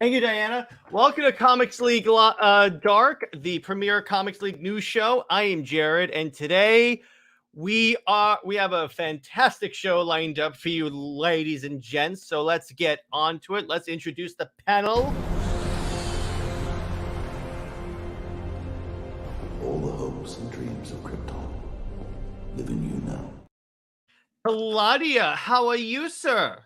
Thank you, Diana. Welcome to Comics League Dark, the premier Comics League news show. I am Jared, and today we have a fantastic show lined up for you, ladies and gents. So let's get on to it. Let's introduce the panel. All the hopes and dreams of Krypton live in you now. Claudia, how are you, sir?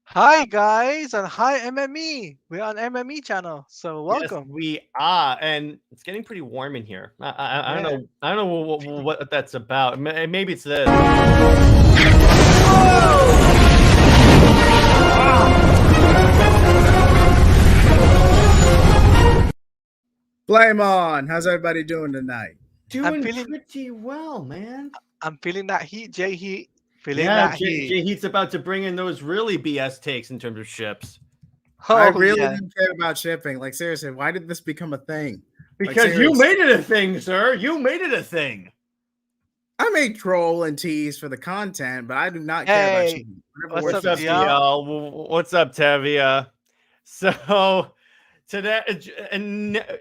Hi guys, and hi MME. We're on MME channel, so welcome. Yes, we are, and it's getting pretty warm in here. I don't know. I don't know what that's about. Maybe it's this. Flame on! How's everybody doing tonight? Doing pretty well, man. I'm feeling that heat, J Heat. J Heat's about to bring in those really BS takes in terms of ships. I really didn't care about shipping. Like, seriously, why did this become a thing? Because you made it a thing, sir. You made it a thing. I made troll and tease for the content, but I do not care about shipping. What's up, DL? What's up, Tevia? So today,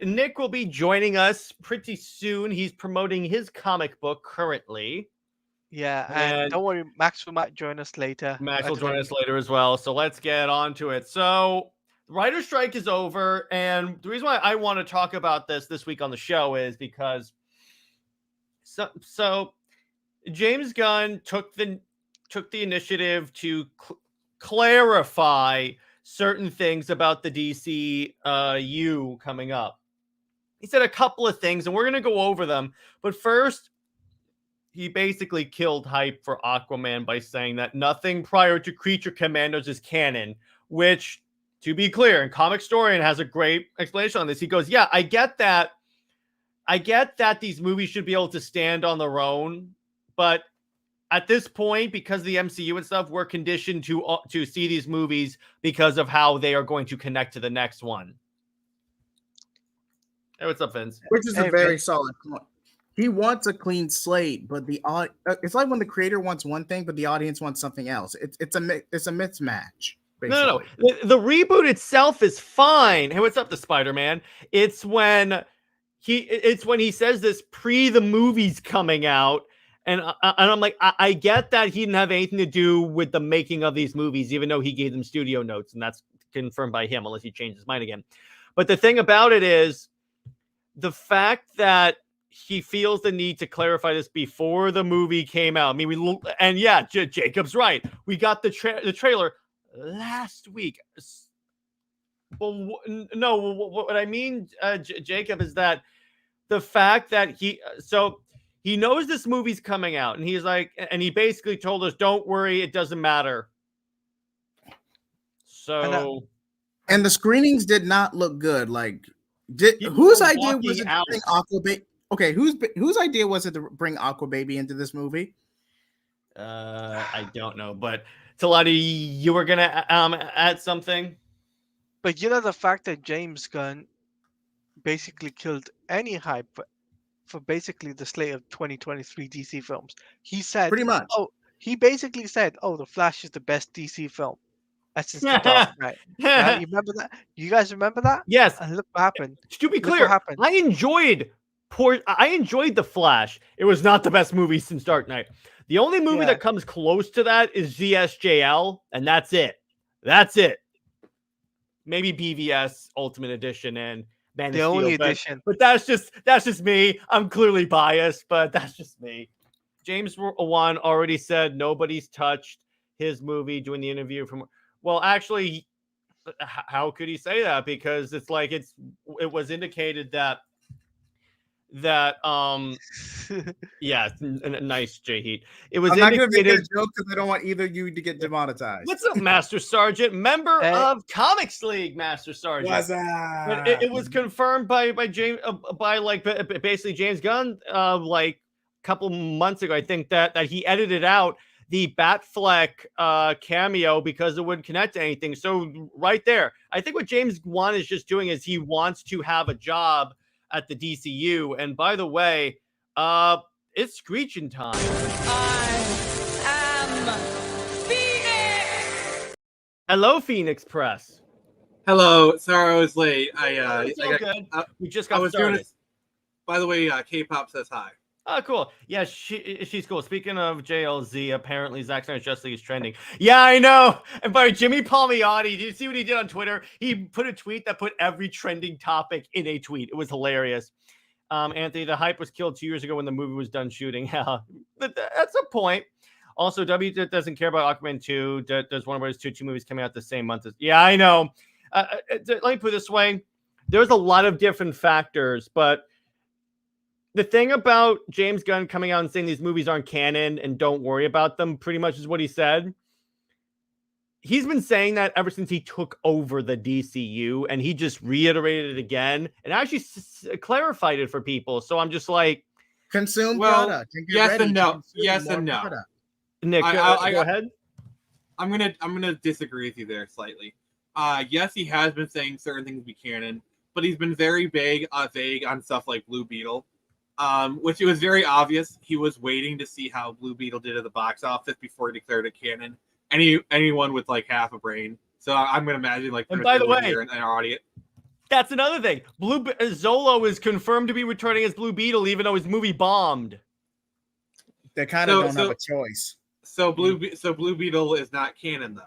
Nick will be joining us pretty soon. He's promoting his comic book currently. Yeah, and don't worry, Max might join us later. Max will join us later as well. So let's get on to it. So the writer's strike is over, and the reason why I want to talk about this week on the show is because so James Gunn took the initiative to clarify certain things about the DCU coming up. He said a couple of things, and we're going to go over them. But first, he basically killed hype for Aquaman by saying that nothing prior to Creature Commandos is canon, which, to be clear, and Comic Historian has a great explanation on this. He goes, yeah, I get that these movies should be able to stand on their own, but at this point, because of the MCU and stuff, we're conditioned to see these movies because of how they are going to connect to the next one. Hey, what's up, Vince? Which is a very solid point. He wants a clean slate, but it's like when the creator wants one thing, but the audience wants something else. It's a mismatch. Basically. No. The reboot itself is fine. Hey, what's up, the Spider-Man? It's when he says this pre the movies coming out, and I'm like, I get that he didn't have anything to do with the making of these movies, even though he gave them studio notes, and that's confirmed by him, unless he changed his mind again. But the thing about it is the fact that he feels the need to clarify this before the movie came out. I mean, Jacob's right. We got the trailer last week. Well, no, what I mean, Jacob, is that the fact that he knows this movie's coming out, and he's like, and he basically told us, "Don't worry, it doesn't matter." So, and the screenings did not look good. Like, whose idea was it to bring Aquababy? Okay, whose idea was it to bring Aquababy into this movie? I don't know, but Talati, you were gonna add something. But you know the fact that James Gunn basically killed any hype for basically the slate of 2023 DC films. He said pretty much. He basically said, "The Flash is the best DC film." That's just the Dark Knight. Right? You remember that? You guys remember that? Yes. And look what happened. To be clear, I enjoyed The Flash. It was not the best movie since Dark Knight. The only movie that comes close to that is ZSJL, and that's it. Maybe BVS Ultimate Edition and Man of Steel. The only edition. But that's just me. I'm clearly biased, but that's just me. James Wan already said nobody's touched his movie doing the interview from. Well, actually, how could he say that? Because it's like it was indicated that nice J Heat. It was. I'm not going to make a joke because I don't want either of you to get demonetized. What's up, Master Sergeant? Member of Comics League, Master Sergeant. What's up? But it was confirmed by James basically James Gunn like a couple months ago. I think that he edited out the Batfleck cameo because it wouldn't connect to anything. So right there, I think what James Wan is just doing is he wants to have a job at the DCU. And by the way, it's screeching time. I am Phoenix. Hello, Phoenix Press. Hello, sorry I was late. It's all good. We just got started. By the way, K-pop says hi. Oh, cool. Yeah, she's cool. Speaking of JLZ, apparently Zack Snyder's Justice League is trending. Yeah, I know. And by Jimmy Palmiotti, did you see what he did on Twitter? He put a tweet that put every trending topic in a tweet. It was hilarious. Anthony, the hype was killed 2 years ago when the movie was done shooting. That's a point. Also, W doesn't care about Aquaman 2. There's one of his two movies coming out the same month. Yeah, I know. Let me put it this way. There's a lot of different factors, but the thing about James Gunn coming out and saying these movies aren't canon and don't worry about them pretty much is what he said. He's been saying that ever since he took over the DCU, and he just reiterated it again and actually clarified it for people. So I'm just like, consume product. Yes and no. Yes and no. Product. Nick, go ahead. I'm gonna disagree with you there slightly. Yes, he has been saying certain things be canon, but he's been very vague on stuff like Blue Beetle. Which it was very obvious he was waiting to see how Blue Beetle did at the box office before he declared it canon. Anyone with like half a brain. So I'm gonna imagine like. And by the way, in our audience, that's another thing. Zolo is confirmed to be returning as Blue Beetle, even though his movie bombed. They kind of don't have a choice. So Blue Beetle is not canon though.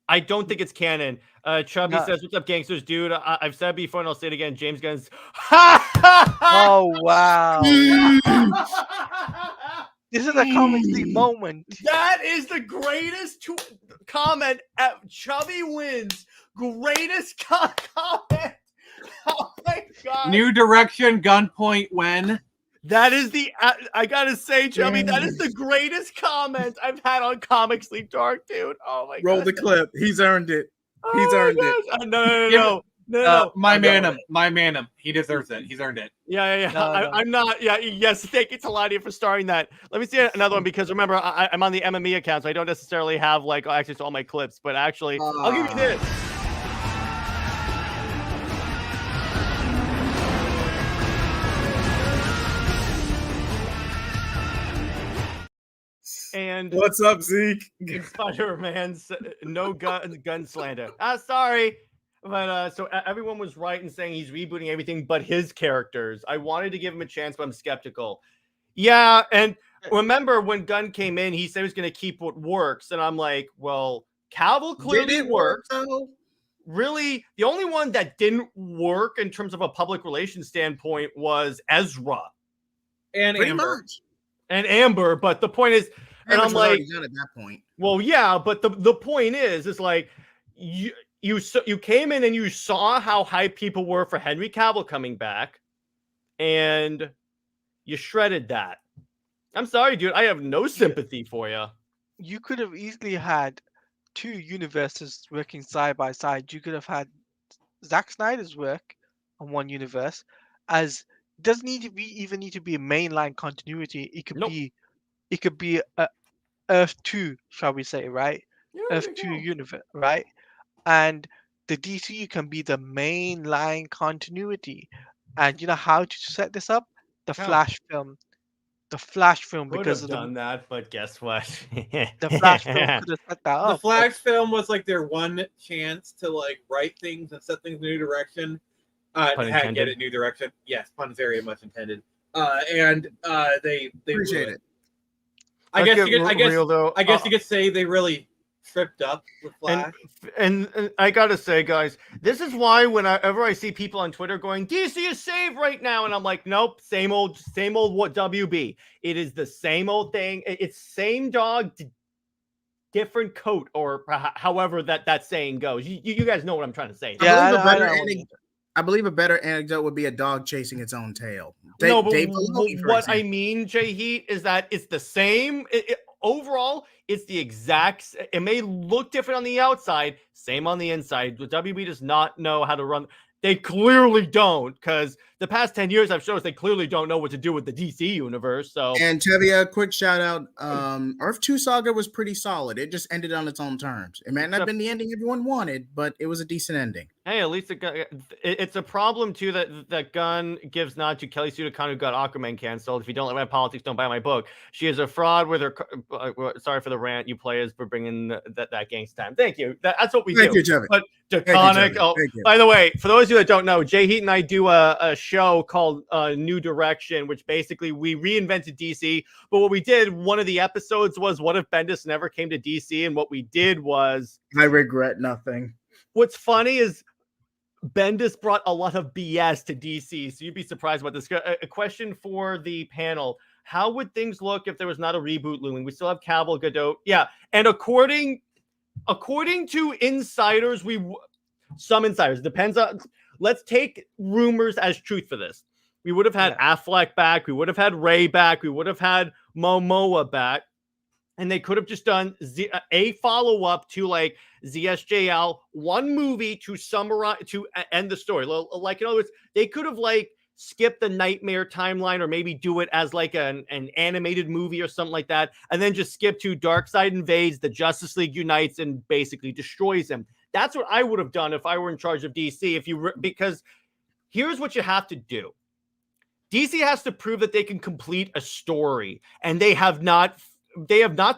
I don't think it's canon. Chubby says, "What's up, gangsters, dude? I've said before and I'll say it again. James Gunn's." Oh wow! This is a comic sleep moment. That is the greatest comment. Chubby wins. Greatest comment. Oh my god! New direction, gunpoint when. That is I gotta say, Chubby, that is the greatest comment I've had on Comic Sleep Dark, dude. Oh my god. Roll the clip. He's earned it. He's earned it. No. My manum. He deserves it. He's earned it. Yeah. No. I'm not. Yeah, yes. Thank you, Taladia, for starring that. Let me see another one because remember, I'm on the MME account, so I don't necessarily have like access to all my clips. But actually, I'll give you this. And what's up, Zeke? Spider-Man's no gun slander. Sorry. But so everyone was right in saying he's rebooting everything but his characters. I wanted to give him a chance, but I'm skeptical. Yeah, and remember when Gunn came in, he said he was going to keep what works. And I'm like, well, Cavill clearly works. Really, the only one that didn't work in terms of a public relations standpoint was Ezra. And Amber. And Amber, but the point is, and I'm like, done at that point. Well, yeah, but the point is like you came in and you saw how hyped people were for Henry Cavill coming back, and you shredded that. I'm sorry, dude. I have no sympathy for you. You could have easily had two universes working side by side. You could have had Zack Snyder's work on one universe, as it doesn't need to be a mainline continuity. It could be a Earth 2, shall we say, right? Earth 2 universe, right? And the DCU can be the mainline continuity. And you know how to set this up? The Flash film. The Flash film, because of done that, but guess what? The Flash film could have set that up. The Flash film was like their one chance to like write things and set things in a new direction. Get it new direction. Yes, pun very much intended. And they appreciate it. I guess you could say they really tripped up with Flash. And I gotta say, guys, this is why whenever I see people on Twitter going, DC is saved right now, and I'm like, nope, same old what WB. It is the same old thing. It's same dog, different coat, or however that saying goes. You guys know what I'm trying to say. Yeah, I believe a better anecdote would be a dog chasing its own tail. What I mean, Jay Heat, is that it's the same. Overall, it's the exact. It may look different on the outside, same on the inside. The WB does not know how to run. They clearly don't, because the past 10 years have shown us they clearly don't know what to do with the DC universe. So, And Tevia, quick shout out. Earth 2 Saga was pretty solid. It just ended on its own terms. It may not have been the ending everyone wanted, but it was a decent ending. hey, at least it's a problem too that Gunn gives nod to Kelly Sue Khan, who got Aquaman canceled. If you don't like my politics, don't buy my book. She is a fraud with her. Sorry for the rant, you players, for bringing that gangsta time. Thank you. That's what we do. Thank you, Tevia. But Draconic. Oh, by the way, for those of you that don't know, Jay Heat and I do a show called New Direction, which basically we reinvented DC. But what we did, one of the episodes was, what if Bendis never came to DC? And what we did was, I regret nothing. What's funny is Bendis brought a lot of BS to DC, so you'd be surprised about this. A question for the panel: how would things look if there was not a reboot looming? We still have Cavill, Godot, yeah. And according to insiders, some insiders, depends on. Let's take rumors as truth for this. We would have had Affleck back. We would have had Ray back. We would have had Momoa back. And they could have just done a follow-up to like ZSJL, one movie to summarize, to end the story. Like, in other words, they could have like skipped the Nightmare timeline, or maybe do it as like an animated movie or something like that, and then just skip to Darkseid invades, the Justice League unites, and basically destroys him. That's what I would have done if I were in charge of DC. Because here's what you have to do. DC has to prove that they can complete a story, and they have not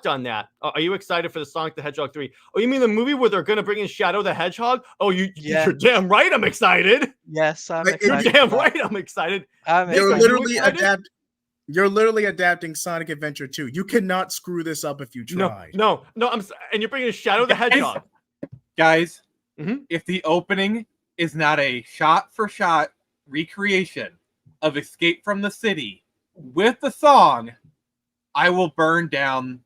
done that. Are you excited for the Sonic the Hedgehog 3? Oh, you mean the movie where they're going to bring in Shadow the Hedgehog? Oh, you're damn right I'm excited. Yes, I'm You're excited. damn right I'm excited. You're literally adapting Sonic Adventure 2. You cannot screw this up if you try. No, and you're bringing in Shadow the Hedgehog. Guys, if the opening is not a shot-for-shot recreation of Escape from the City with the song, I will burn down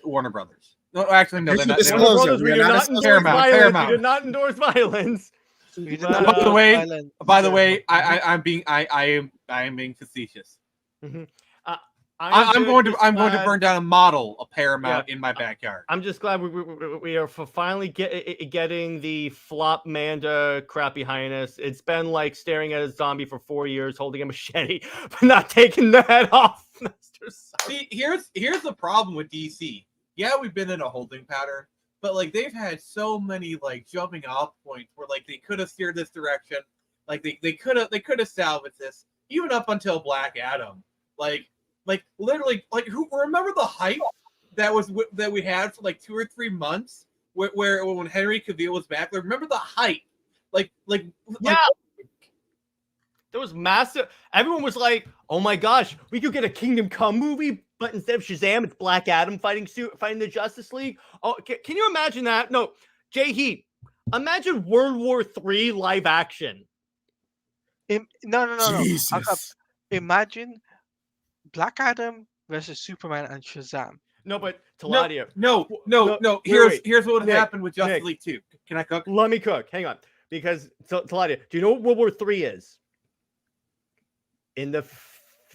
Warner Brothers. No, actually, no. Warner Brothers, we do not endorse violence. We did not endorse violence. By the way, I am being facetious. I'm going to burn down a model of Paramount in my backyard. I'm just glad we are finally getting the flop Manda crap behind us. It's been like staring at a zombie for 4 years, holding a machete, but not taking the head off. See, here's the problem with DC. Yeah, we've been in a holding pattern, but like they've had so many like jumping off points where like they could have steered this direction, like they could have salvaged this, even up until Black Adam. Like literally, like who remember the hype that we had for like 2 or 3 months where when Henry Cavill was back? Like, remember the hype? Yeah. There was massive. Everyone was like, "Oh my gosh, we could get a Kingdom Come movie, but instead of Shazam, it's Black Adam fighting the Justice League." Oh, can you imagine that? No, Jay Heat. Imagine World War III live action. No. Jesus. Imagine Black Adam versus Superman and Shazam. No, but Taladia. No. Here's what would happen with Justice League 2. Can I cook? Let me cook. Hang on, because Taladia, do you know what World War III is? In the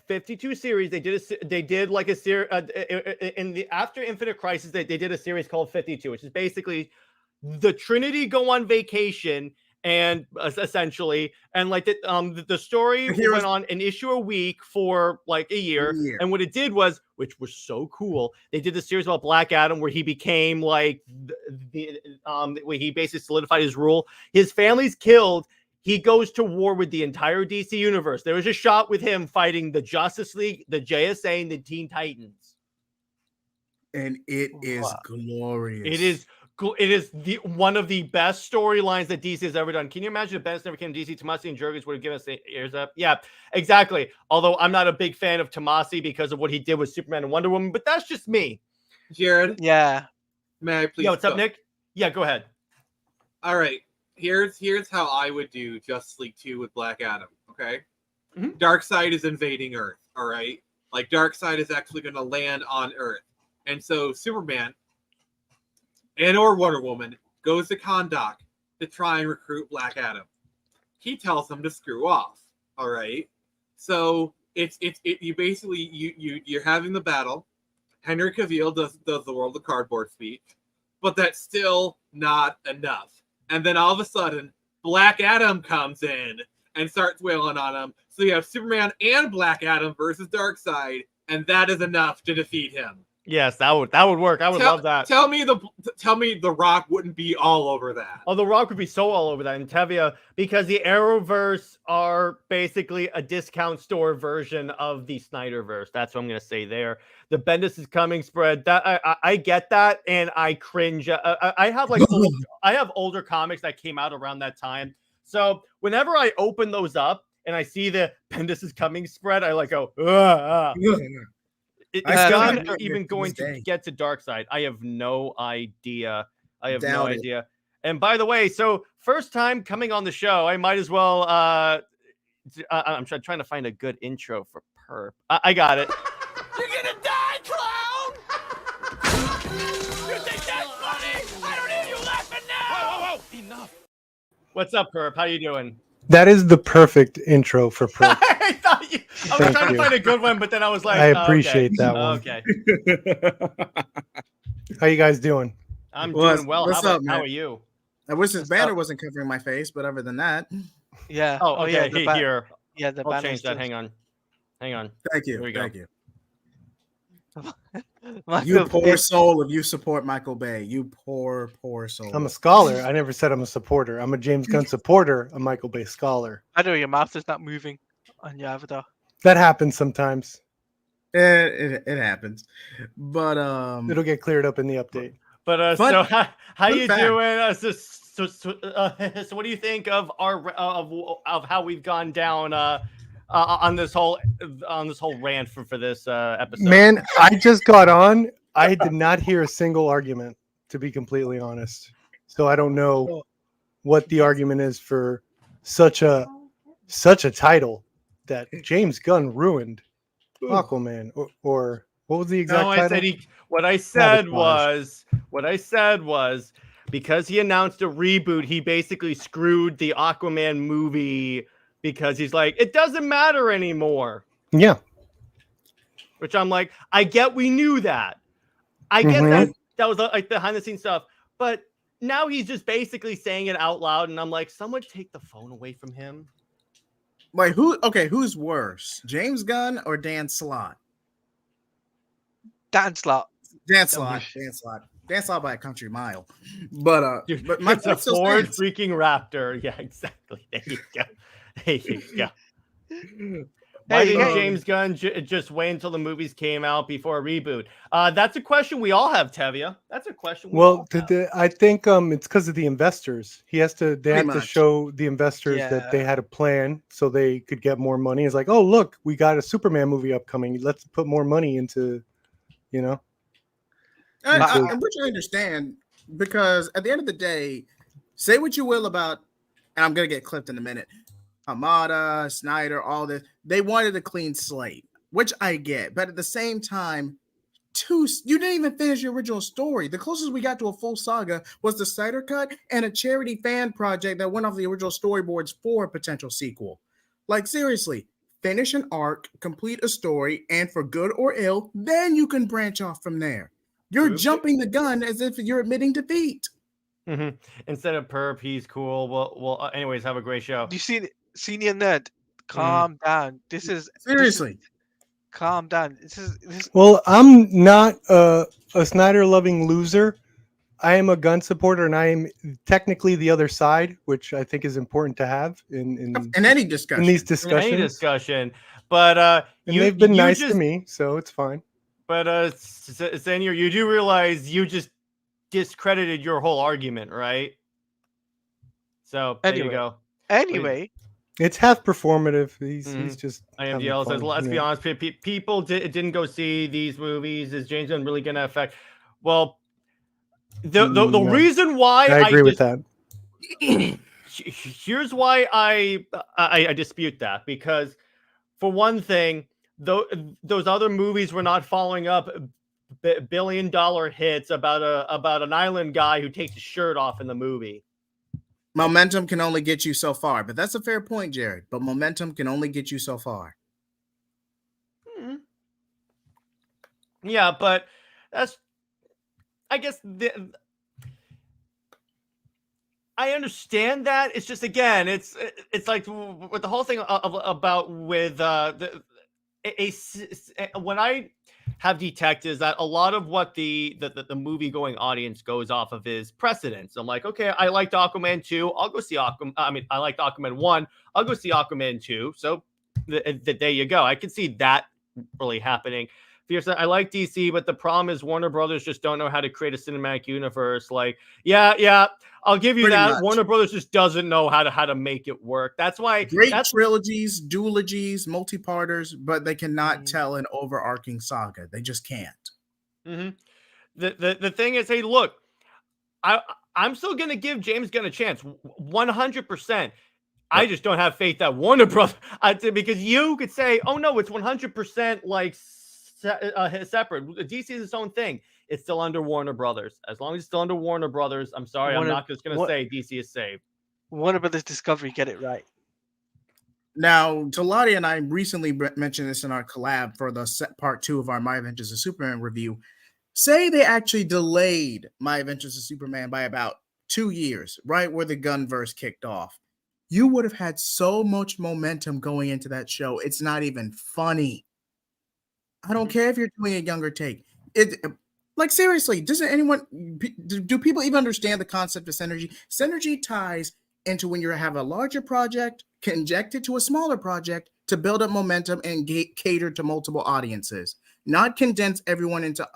52 series, they did like a series in the after Infinite Crisis. They did a series called 52, which is basically the Trinity go on vacation, and essentially, and like the story went on an issue a week for like a year. And what it did was, which was so cool, they did the series about Black Adam where he became like where he basically solidified his rule. His family's killed. He goes to war with the entire DC universe. There was a shot with him fighting the Justice League, the JSA, and the Teen Titans. And it is glorious. It is one of the best storylines that DC has ever done. Can you imagine if Bendis never came to DC? Tomasi and Jurgens would have given us the ears up. Yeah, exactly. Although I'm not a big fan of Tomasi because of what he did with Superman and Wonder Woman, but that's just me. Jared? Yeah. May I please? Yo, what's up, Nick? Yeah, go ahead. All right. Here's how I would do Justice League 2 with Black Adam, okay? Darkseid is invading Earth, all right? Like, Darkseid is actually going to land on Earth. And so Superman or Wonder Woman goes to Kahndaq to try and recruit Black Adam. He tells them to screw off, all right? So you basically you're having the battle. Henry Cavill does the World of Cardboard speech, but that's still not enough. And then all of a sudden, Black Adam comes in and starts wailing on him. So you have Superman and Black Adam versus Darkseid, and that is enough to defeat him. Yes, that would work. I would love that. Tell me the Rock wouldn't be all over that. Oh, The Rock would be so all over that in Tevia, because the Arrowverse are basically a discount store version of the Snyderverse. That's what I'm going to say there. The Bendis is coming spread. That I get that, and I cringe. I have I have older comics that came out around that time. So whenever I open those up and I see the Bendis is coming spread, I go, Is Gunn even going to get to Darkseid? I have no idea. No idea. And by the way, so first time coming on the show, I might as well. I'm trying to find a good intro for Perp. I got it. You're gonna die, clown! You think that's funny? I don't hear you laughing now! Whoa! Enough. What's up, Perp? How you doing? That is the perfect intro for Perp. I was trying to find a good one, but then I was like, I appreciate that one. Okay. How you guys doing? I'm doing well. How are you? I wish this banner wasn't covering my face, but other than that. Yeah. Oh, okay. Yeah, Here. Yeah, the I'll change that. Hang on. Thank you. Here we go. Thank you. You poor soul if you support Michael Bay. You poor soul. I'm a scholar. I never said I'm a supporter. I'm a James Gunn supporter, a Michael Bay scholar. I know your mouth is not moving on your avatar. That happens sometimes. It happens. But it'll get cleared up in the update. But so how you doing? So what do you think of our of how we've gone down on this whole rant for this episode? Man, I just got on. I did not hear a single argument, to be completely honest. So I don't know what the argument is for such a title that James Gunn ruined. Aquaman or what was the exact title? What I said was because he announced a reboot, he basically screwed the Aquaman movie because he's like, it doesn't matter anymore. Yeah. Which I'm like, I get we knew that. I get that was like behind the scenes stuff. But now he's just basically saying it out loud, and I'm like, someone take the phone away from him. Wait, who's worse? James Gunn or Dan Slott? Dan Slott. Dan Slott by a country mile. But my it's a Ford freaking Raptor. Yeah, exactly. There you go. Why didn't James Gunn just wait until the movies came out before a reboot? That's a question we all have, Tevia. That's a question. I think it's because of the investors. They have to show the investors that they had a plan so they could get more money. It's like, oh, look, we got a Superman movie upcoming. Let's put more money into, which I understand, because at the end of the day, say what you will about, and I'm going to get clipped in a minute, Hamada, Snyder, all this, they wanted a clean slate, which I get. But at the same time, you didn't even finish your original story. The closest we got to a full saga was the Snyder Cut and a charity fan project that went off the original storyboards for a potential sequel. Like, seriously, finish an arc, complete a story, and for good or ill, then you can branch off from there. You're jumping the gun as if you're admitting defeat. Mm-hmm. Instead of Perp, he's cool. Well, anyways, have a great show. You see, Senior Nerd, calm down. This is seriously. Calm down. This is. Well, I'm not a Snyder loving loser. I am a Gunn supporter, and I am technically the other side, which I think is important to have in any discussion. In these discussions, in any discussion. But they've been nice to me, so it's fine. But Senior, you do realize you just discredited your whole argument, right? So there you go. Anyway, it's half performative. He's just. I am yells. Let's be honest. People didn't go see these movies. Is James Gunn really going to affect? Well, the reason why I agree with that. Here's why I dispute that, because for one thing, those other movies were not following up billion-dollar hits about an island guy who takes his shirt off in the movie. Momentum can only get you so far, but that's a fair point, Jared. But momentum can only get you so far. Yeah, but that's, I guess, I understand that. It's just again, it's like with the whole thing about with when I have detected is that a lot of what the movie going audience goes off of is precedence. I'm like, okay, I liked Aquaman 2, I'll go see Aquaman. I mean, I liked Aquaman 1, I'll go see Aquaman 2. So there you go. I can see that really happening. Fierce, I like DC, but the problem is Warner Brothers just don't know how to create a cinematic universe. Like, yeah, I'll give you Pretty that. much. Warner Brothers just doesn't know how to make it work. That's why Great trilogies, duologies, multi-parters, but they cannot tell an overarching saga. They just can't. Mm-hmm. The thing is, hey, look, I'm still gonna give James Gunn a chance, 100%. I just don't have faith that Warner Brothers, because you could say, oh no, it's 100% like separate. DC is its own thing. It's still under Warner Brothers. As long as it's still under Warner Brothers, I'm sorry, I'm not just gonna say DC is safe. Warner Brothers Discovery, get it right. Now, Talati and I recently mentioned this in our collab for the part 2 of our My Adventures of Superman review. Say they actually delayed My Adventures of Superman by about 2 years, right where the Gunverse kicked off. You would have had so much momentum going into that show. It's not even funny. I don't care if you're doing a younger take. Like, seriously, doesn't anyone, do people even understand the concept of synergy? Synergy ties into when you have a larger project conjected to a smaller project to build up momentum and cater to multiple audiences, not condense everyone into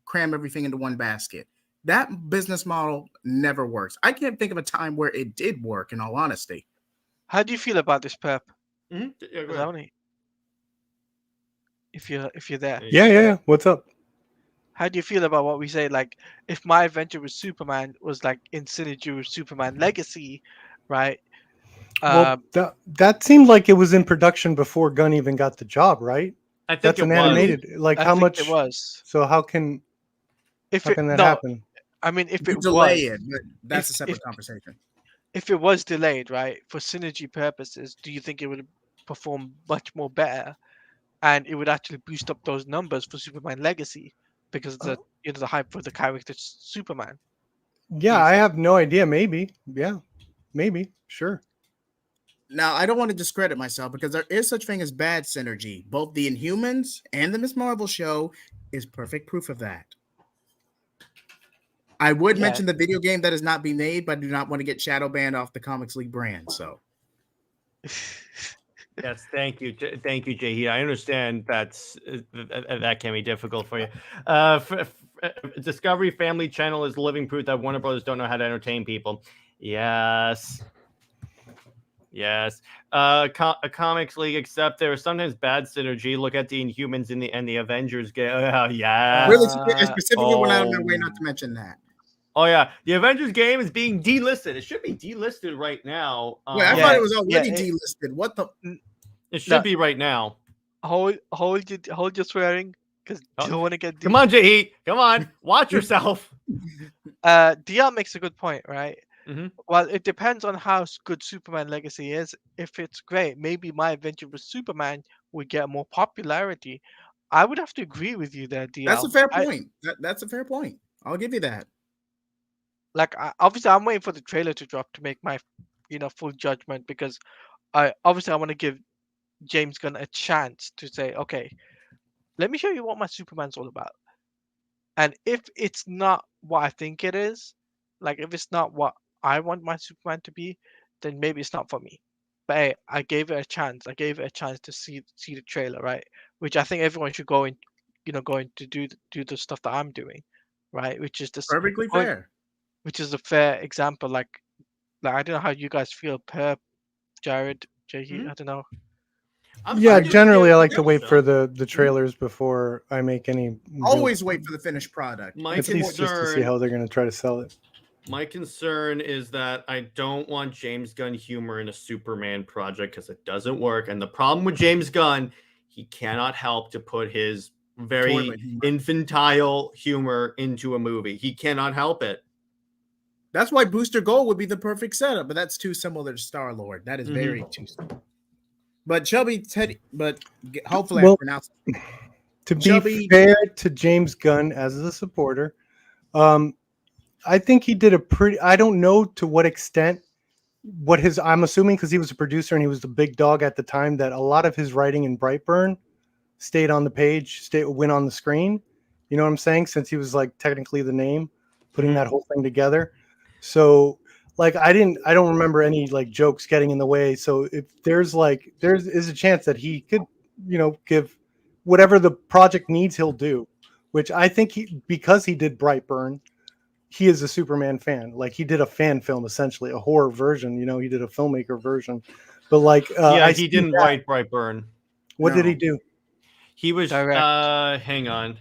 cram everything into one basket. That business model never works. I can't think of a time where it did work, in all honesty. How do you feel about this, Perp? Mm-hmm. Yeah, go ahead. If you're there. Yeah. What's up? How do you feel about what we say? Like, if My Adventure with Superman was like in synergy with Superman Legacy, right? Well, that seemed like it was in production before Gunn even got the job, right? I think that's it an was. animated. Like, how much? It was. So how can that happen? I mean, if you it delay was, it, but that's a separate conversation. If it was delayed, right, for synergy purposes, do you think it would perform much more better, and it would actually boost up those numbers for Superman Legacy because the the hype for the character Superman? Yeah, I have no idea. Maybe. Yeah, maybe. Sure. Now, I don't want to discredit myself because there is such thing as bad synergy. Both the Inhumans and the Ms. Marvel show is perfect proof of that. I would mention the video game that is not being made, but I do not want to get shadow banned off the Comics League brand. So, yes, thank you, Jahid. I understand that can be difficult for you. Discovery Family Channel is living proof that Warner Brothers don't know how to entertain people. Yes. Comics League, except there is sometimes bad synergy. Look at the Inhumans and the Avengers game. really specifically went out of my way not to mention that. Oh yeah, the Avengers game is being delisted. It should be delisted right now. Wait, I thought it was already delisted. What the? It should be right now. Hold your swearing, because you don't want to get. Come on, Jahid. Come on, watch yourself. DR makes a good point, right? Mm-hmm. Well, it depends on how good Superman Legacy is. If it's great, maybe My Adventure with Superman would get more popularity. I would have to agree with you there, DL. That's a fair point. That's a fair point. I'll give you that. Like, obviously, I'm waiting for the trailer to drop to make my, full judgment, because I want to give James Gunn a chance to say, okay, let me show you what my Superman's all about. And if it's not what I think it is, like if it's not what I want my Superman to be, then maybe it's not for me. But hey, I gave it a chance. I gave it a chance to see the trailer, right? Which I think everyone should go in, going to do the stuff that I'm doing, right? Which is perfectly fair. Which is a fair example. Like I don't know how you guys feel, Perp, Jared, Jahid. I don't know. Generally, I like to wait for the trailers before I make any. Always wait for the finished product. At least just to see how they're going to try to sell it. My concern is that I don't want James Gunn humor in a Superman project because it doesn't work. And the problem with James Gunn, he cannot help to put his very infantile humor into a movie. He cannot help it. That's why Booster Gold would be the perfect setup, but that's too similar to Star-Lord. That is very too similar. But hopefully I pronounce it. To be fair to James Gunn as a supporter, I think he did a pretty. I don't know to what extent what his. I'm assuming because he was a producer and he was the big dog at the time that a lot of his writing in Brightburn stayed on the page, went on the screen. You know what I'm saying? Since he was like technically the name, putting that whole thing together. So like I don't remember any like jokes getting in the way. So if there's a chance that he could, give whatever the project needs, he'll do. Which I think because he did Brightburn, he is a Superman fan. Like he did a fan film, essentially a horror version. He did a filmmaker version. But like, he didn't write Brightburn. What did he do? He was Direct. hang on.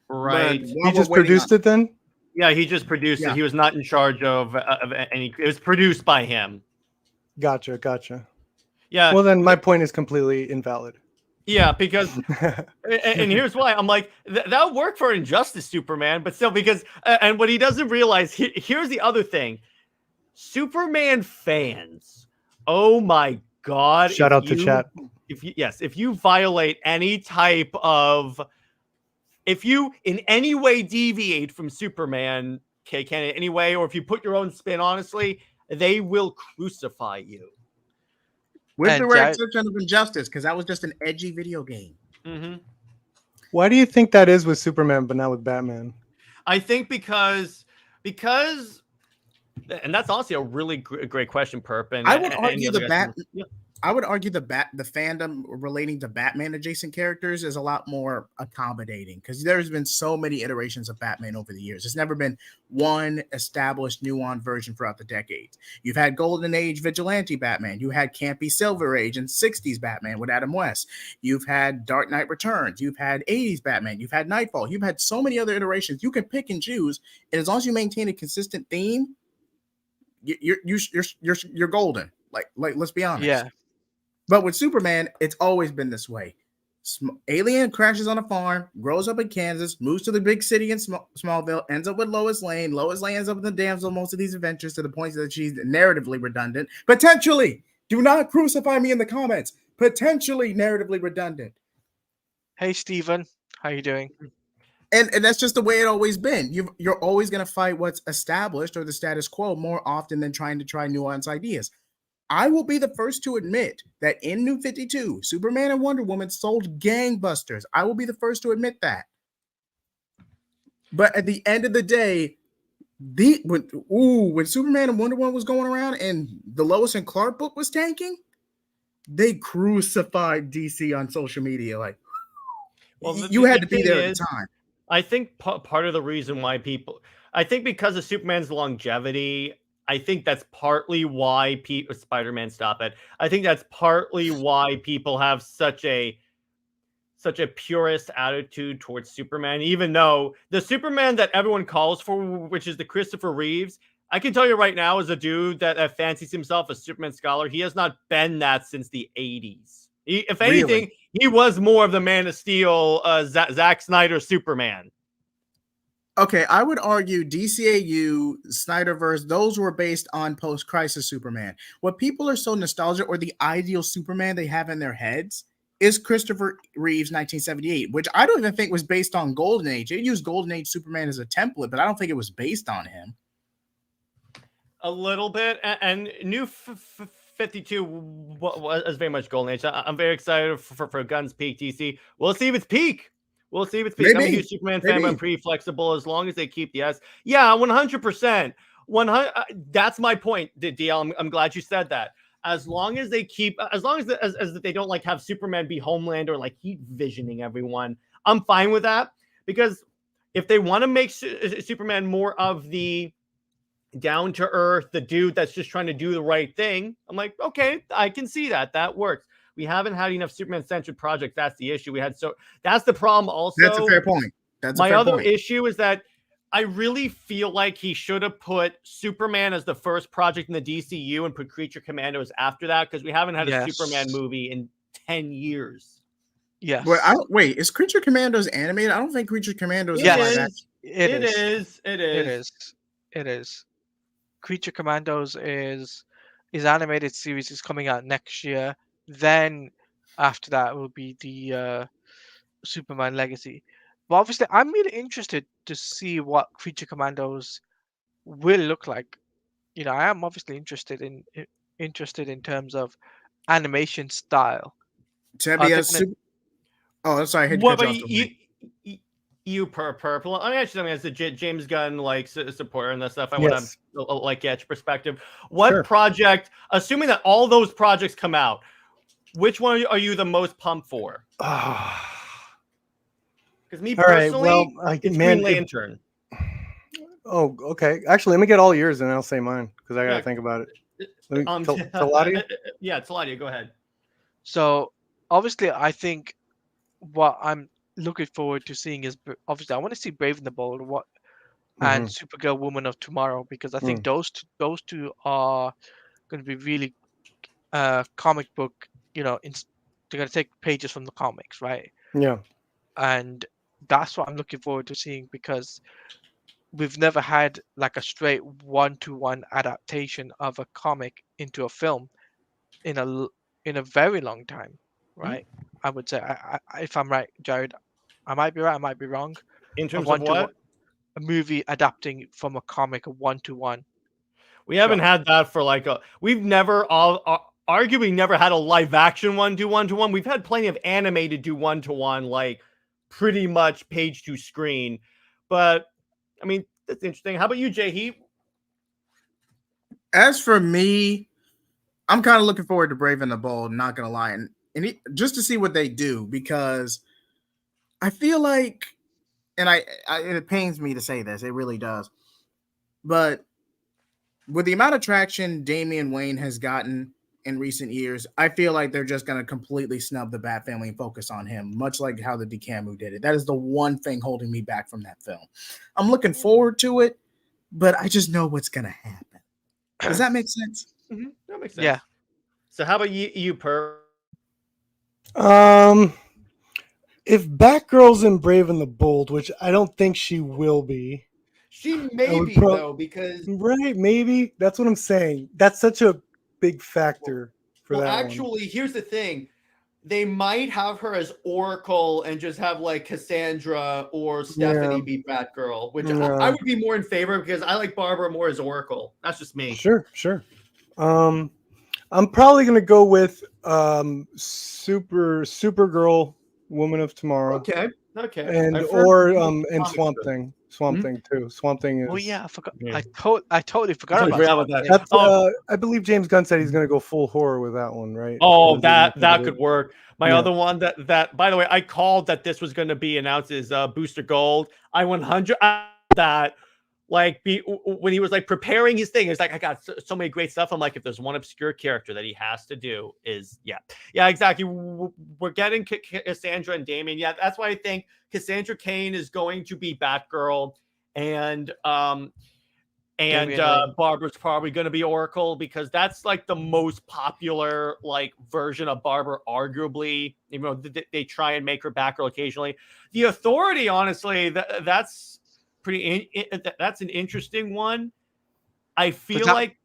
Right. He just produced it then? Yeah, he just produced it. He was not in charge of any. It was produced by him. Gotcha. Yeah. Well, then my point is completely invalid. Yeah, because and here's why. I'm like that would work for Injustice Superman, but still because and what he doesn't realize here's the other thing. Superman fans. Oh my God! Shout out to chat. If you violate any type of, if you in any way deviate from Superman, can in any way, or if you put your own spin, honestly, they will crucify you. With the rare exception of Injustice, because that was just an edgy video game. Mm-hmm. Why do you think that is with Superman, but not with Batman? I think because, and that's honestly a really great question, Perp. And I would argue I would argue the fandom relating to Batman adjacent characters is a lot more accommodating because there's been so many iterations of Batman over the years. There's never been one established nuanced version throughout the decades. You've had Golden Age vigilante Batman. You had campy Silver Age and 60s Batman with Adam West. You've had Dark Knight Returns. You've had 80s Batman. You've had Nightfall. You've had so many other iterations. You can pick and choose, and as long as you maintain a consistent theme, you're golden. Like let's be honest. Yeah. But with Superman, it's always been this way. Alien crashes on a farm, grows up in Kansas, moves to the big city in Smallville, ends up with Lois Lane. Lois Lane ends up in the damsel most of these adventures to the point that she's narratively redundant. Potentially. Do not crucify me in the comments. Potentially narratively redundant. Hey, Steven. How you doing? And that's just the way it always been. You're always going to fight what's established or the status quo more often than trying to try nuanced ideas. I will be the first to admit that in New 52, Superman and Wonder Woman sold gangbusters. I will be the first to admit that. But at the end of the day, when Superman and Wonder Woman was going around and the Lois and Clark book was tanking, they crucified DC on social media. Like, you had to be there at the time. I think part of the reason why because of Superman's longevity, I think that's partly why Spider-Man, stop it. I think that's partly why people have such a purist attitude towards Superman, even though the Superman that everyone calls for, which is the Christopher Reeves, I can tell you right now, as a dude that fancies himself a Superman scholar, he has not been that since the 80s. If anything, he was more of the Man of Steel, Zack Snyder Superman. Okay, I would argue DCAU, Snyderverse, those were based on post-crisis Superman. What people are so nostalgic, or the ideal Superman they have in their heads, is Christopher Reeves' 1978, which I don't even think was based on Golden Age. It used Golden Age Superman as a template, but I don't think it was based on him. A little bit, and New 52 was very much Golden Age. I'm very excited for Gunn's peak DC. We'll see if it's peak. We'll see if it's peak. I'm a huge Superman fan, but I'm pretty flexible as long as they keep the S. Yeah, 100%. 100. That's my point, DL. I'm glad you said that. As long as they keep, as they don't like have Superman be Homelander, like heat visioning everyone, I'm fine with that. Because if they want to make Superman more of the down to earth, the dude that's just trying to do the right thing, I'm like, okay, I can see that. That works. We haven't had enough Superman-centric projects. That's the issue. That's the problem also. That's a fair point. My other issue is that I really feel like he should have put Superman as the first project in the DCU and put Creature Commandos after that, because we haven't had a Superman movie in 10 years. Yeah. Wait, is Creature Commandos animated? I don't think Creature Commandos is. It is. Creature Commandos is animated series is coming out next year. Then after that will be the Superman Legacy. But obviously, I'm really interested to see what Creature Commandos will look like. I am obviously interested in terms of animation style. Are Tebby they as gonna? super. Oh, sorry, I hate to What cut you about off. you purple? Let me ask you something as a James Gunn like supporter and that stuff. I want Yes. to like get your perspective. What Sure. project, assuming that all those projects come out, which one are you the most pumped for? Because me All right. personally, Well, it's man. Green Lantern. Oh, okay. Actually, let me get all yours and I'll say mine because I got to Yeah. think about it. Let me, Um, Taladia? yeah, Taladia, go ahead. So obviously, I think what I'm looking forward to seeing is obviously I want to see Brave and the Bold and Supergirl Woman of Tomorrow, because I think those two are going to be really comic book. They're going to take pages from the comics, right? Yeah. And that's what I'm looking forward to seeing, because we've never had like a straight one-to-one adaptation of a comic into a film in a very long time, right? I would say, if I'm right, Jared, I might be right, I might be wrong. In A terms of one-to-one, what? a movie adapting from a comic, a one-to-one. We haven't had that for like we've never arguably never had a live action one do one to one. We've had plenty of animated do one to one, like pretty much page to screen. But I mean, that's interesting. How about you, Jay Heat? As for me, I'm kind of looking forward to Brave and the Bold, not gonna lie, and just to see what they do, because I feel like, and it pains me to say this, it really does, but with the amount of traction Damian Wayne has gotten in recent years, I feel like they're just gonna completely snub the Bat family and focus on him, much like how the DeCamu did it. That is the one thing holding me back from that film. I'm looking forward to it, but I just know what's gonna happen. Does that make sense? Mm-hmm. That makes sense. Yeah. So how about you Per? If Batgirl's in Brave and the Bold, which I don't think she will be. She may would be pro- though, because Right, maybe. That's what I'm saying. That's such a big factor for that one. actually, here's the thing. They might have her as Oracle and just have like Cassandra or Stephanie be Batgirl, which I would be more in favor, because I like Barbara more as Oracle. That's just me. Sure. I'm probably gonna go with Supergirl, Woman of Tomorrow. Okay. And I've heard and Swamp Thing. Swamp Thing too. Swamp Thing is. Oh yeah, I forgot. Yeah. I totally forgot Totally about forgot about Swamp that. Thing. I believe James Gunn said he's gonna go full horror with that one, right? Oh, that could work. My Yeah. other one that by the way, I called that this was going to be announced is Booster Gold. I 100 that like when he was like preparing his thing, it's like I got so many great stuff. I'm like, if there's one obscure character that he has to do is yeah, exactly. We're getting Cassandra and Damian. Yeah, that's why I think Cassandra Cain is going to be Batgirl, and Barbara's probably going to be Oracle, because that's like the most popular like version of Barbara, arguably. Even though they try and make her Batgirl occasionally. The Authority, honestly, that's pretty. That's an interesting one. I feel like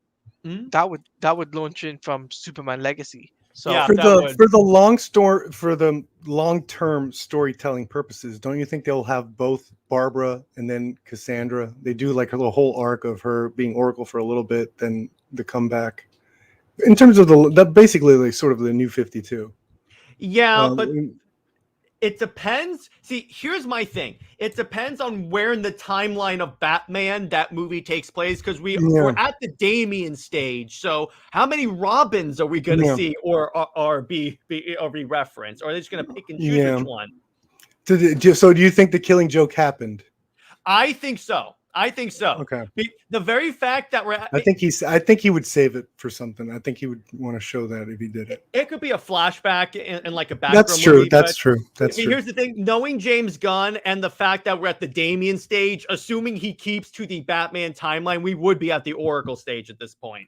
that would launch in from Superman Legacy. So yeah, for the long-term storytelling purposes, don't you think they'll have both Barbara and then Cassandra? They do like a little whole arc of her being Oracle for a little bit, then the comeback. In terms of that, basically like sort of the New 52. Yeah, but it depends. See, here's my thing. It depends on where in the timeline of Batman that movie takes place, because we're at the Damian stage. So how many Robins are we going to see or be referenced? Or are they just going to pick and choose which one? So do you think the Killing Joke happened? I think so. Okay. The very fact that I think he would save it for something. I think he would want to show that if he did it. It could be a flashback in like a Batgirl That's true. movie. That's true. Here's the thing: knowing James Gunn and the fact that we're at the Damian stage, assuming he keeps to the Batman timeline, we would be at the Oracle stage at this point.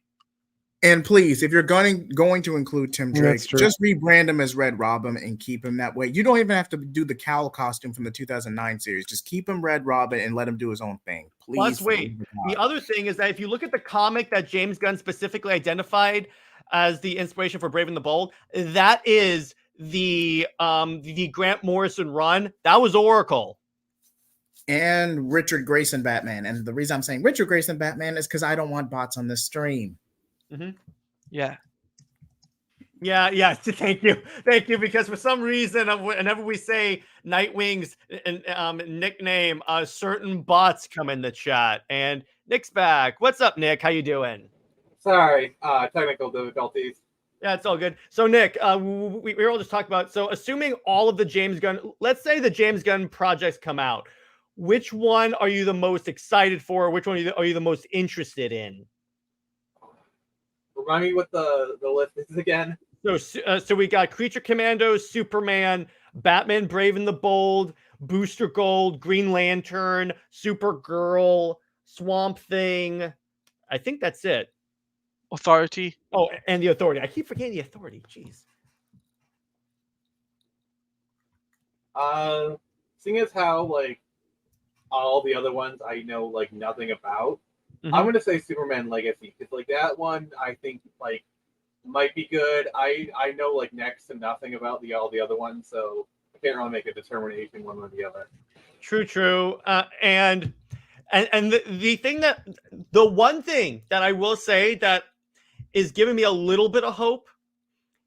And please, if you're going to include Tim Drake, just rebrand him as Red Robin and keep him that way. You don't even have to do the cowl costume from the 2009 series. Just keep him Red Robin and let him do his own thing. Please. Plus, wait. The other thing is that if you look at the comic that James Gunn specifically identified as the inspiration for Brave and the Bold, that is the Grant Morrison run. That was Oracle. and Richard Grayson Batman. And the reason I'm saying Richard Grayson Batman is because I don't want bots on this stream. Yeah. Yeah. Thank you. Because for some reason, whenever we say Nightwing's nickname, certain bots come in the chat. And Nick's back. What's up, Nick? How you doing? Sorry, technical difficulties. Yeah, it's all good. So, Nick, we were all just talking about. So, assuming all of the James Gunn, let's say the James Gunn projects come out, which one are you the most excited for? Which one are you the most interested in? Remind me what the list is again. So we got Creature Commandos, Superman, Batman Brave and the Bold, Booster Gold, Green Lantern, Supergirl, Swamp Thing. I think that's it. Authority. Oh, and the Authority. I keep forgetting the Authority. Jeez. Seeing as how like all the other ones I know like nothing about, Mm-hmm. I'm gonna say Superman Legacy because like that one I think like might be good. I know like next to nothing about all the other ones, so I can't really make a determination one or the other. True. And the one thing that I will say that is giving me a little bit of hope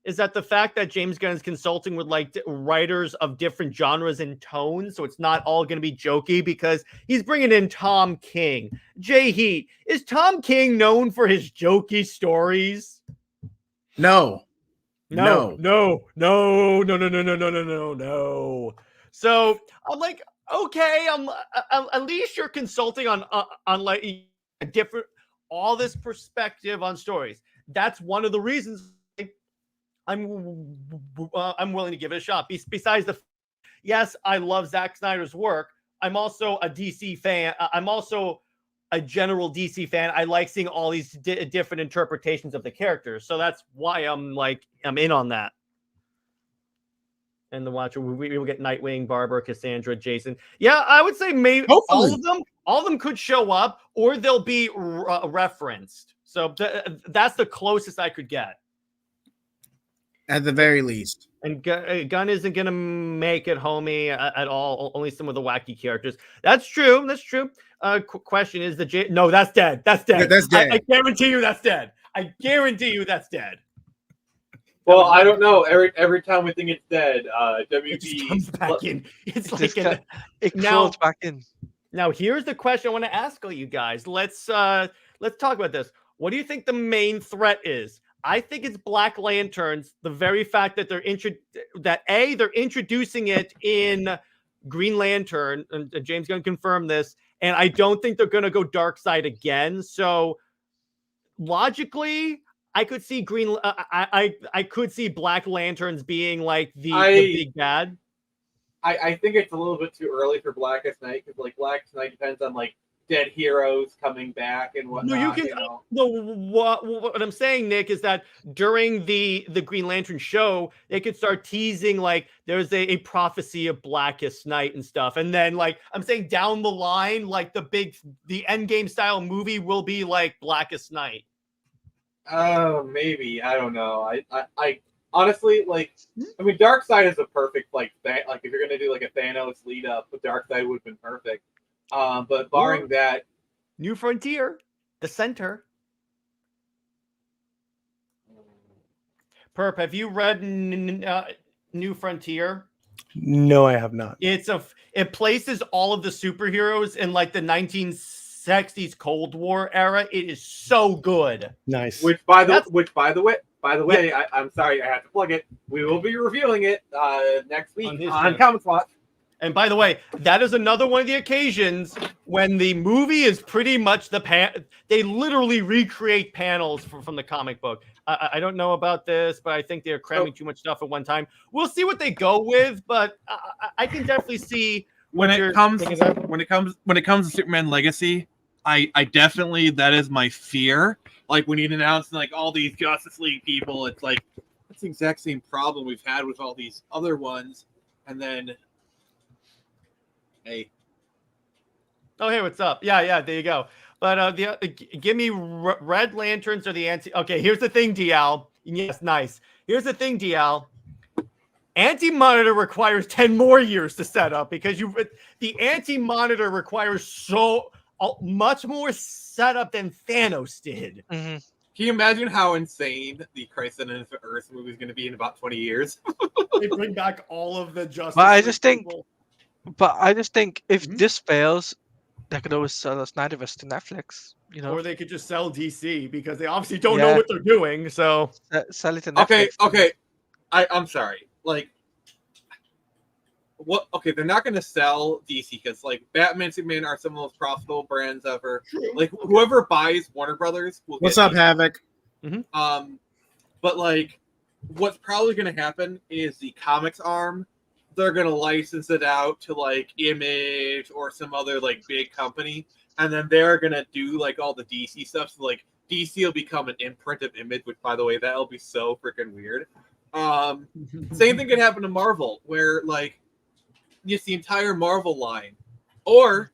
is that the fact that James Gunn is consulting with like writers of different genres and tones, so it's not all going to be jokey because he's bringing in Tom King. Jay Heat, is Tom King known for his jokey stories? No. No. So I'm like, okay, I'm at least you're consulting on like a different all this perspective on stories. That's one of the reasons I'm willing to give it a shot. Besides yes, I love Zack Snyder's work. I'm also a DC fan. I'm also a general DC fan. I like seeing all these different interpretations of the characters. So that's why I'm in on that. And the Watcher, we will get Nightwing, Barbara, Cassandra, Jason. Yeah, I would say maybe Hopefully. all of them could show up or they'll be referenced. So that's the closest I could get. At the very least. And Gunn isn't going to make it homey at all. Only some of the wacky characters. That's true. Question is no, that's dead. That's dead. That's dead. I guarantee you that's dead. I guarantee you that's dead. Well, I don't know. Every time we think it's dead, WB It just comes back in. It's It like it crawls back in. Now here's the question I want to ask all you guys. Let's talk about this. What do you think the main threat is? I think it's Black Lanterns. The very fact that they're introducing it in Green Lantern, and James Gunn confirmed this, and I don't think they're going to go dark side again. So logically, I could see I could see Black Lanterns being like the big bad. I think it's a little bit too early for Blackest Night because like Blackest Night depends on like dead heroes coming back and whatnot. No, you can. No, what I'm saying, Nick, is that during the Green Lantern show, they could start teasing like there's a prophecy of Blackest Night and stuff, and then like I'm saying down the line, like the Endgame style movie will be like Blackest Night. Oh, maybe I don't know. I honestly like. I mean, Darkseid is a perfect like if you're gonna do like a Thanos lead up, Darkseid would have been perfect. But barring that, New Frontier, the center. Perp, have you read New Frontier? No, I have not. It places all of the superheroes in like the 1960s Cold War era. It is so good. Nice. Which by the way, I'm sorry, I have to plug it. We will be reviewing it next week on Comics Watch. And by the way, that is another one of the occasions when the movie is pretty much they literally recreate panels from the comic book. I don't know about this, but I think they're cramming too much stuff at one time. We'll see what they go with, but I can definitely see when it comes to Superman Legacy. I definitely, that is my fear. Like when you announce like all these Justice League people, it's like that's the exact same problem we've had with all these other ones, and then. Hey. Oh, hey, what's up? Yeah, there you go. But give me Red Lanterns or the anti. Okay, here's the thing, DL. Yes, nice. Here's the thing, DL. Anti-Monitor requires 10 more years to set up because the Anti-Monitor requires so much more setup than Thanos did. Mhm. Can you imagine how insane the Crisis on Infinite Earth movie is going to be in about 20 years? They bring back all of the Justice But I League just think, people. if Mhm. this fails, they could always sell the Snyderverse to Netflix. You know, Or they could just sell DC because they obviously don't know Yeah. what they're doing. So sell it to Netflix. Okay. I'm sorry. Like, what? Okay, they're not going to sell DC because like Batman, Superman are some of the most profitable brands ever. Like whoever buys Warner Brothers will. What's get up, DC. Havoc? But like, what's probably going to happen is the comics arm. They're going to license it out to like Image or some other like big company, and then they're going to do like all the DC stuff. So like DC will become an imprint of Image, which by the way, that'll be so freaking weird. Same thing could happen to Marvel, where like just the entire Marvel line, or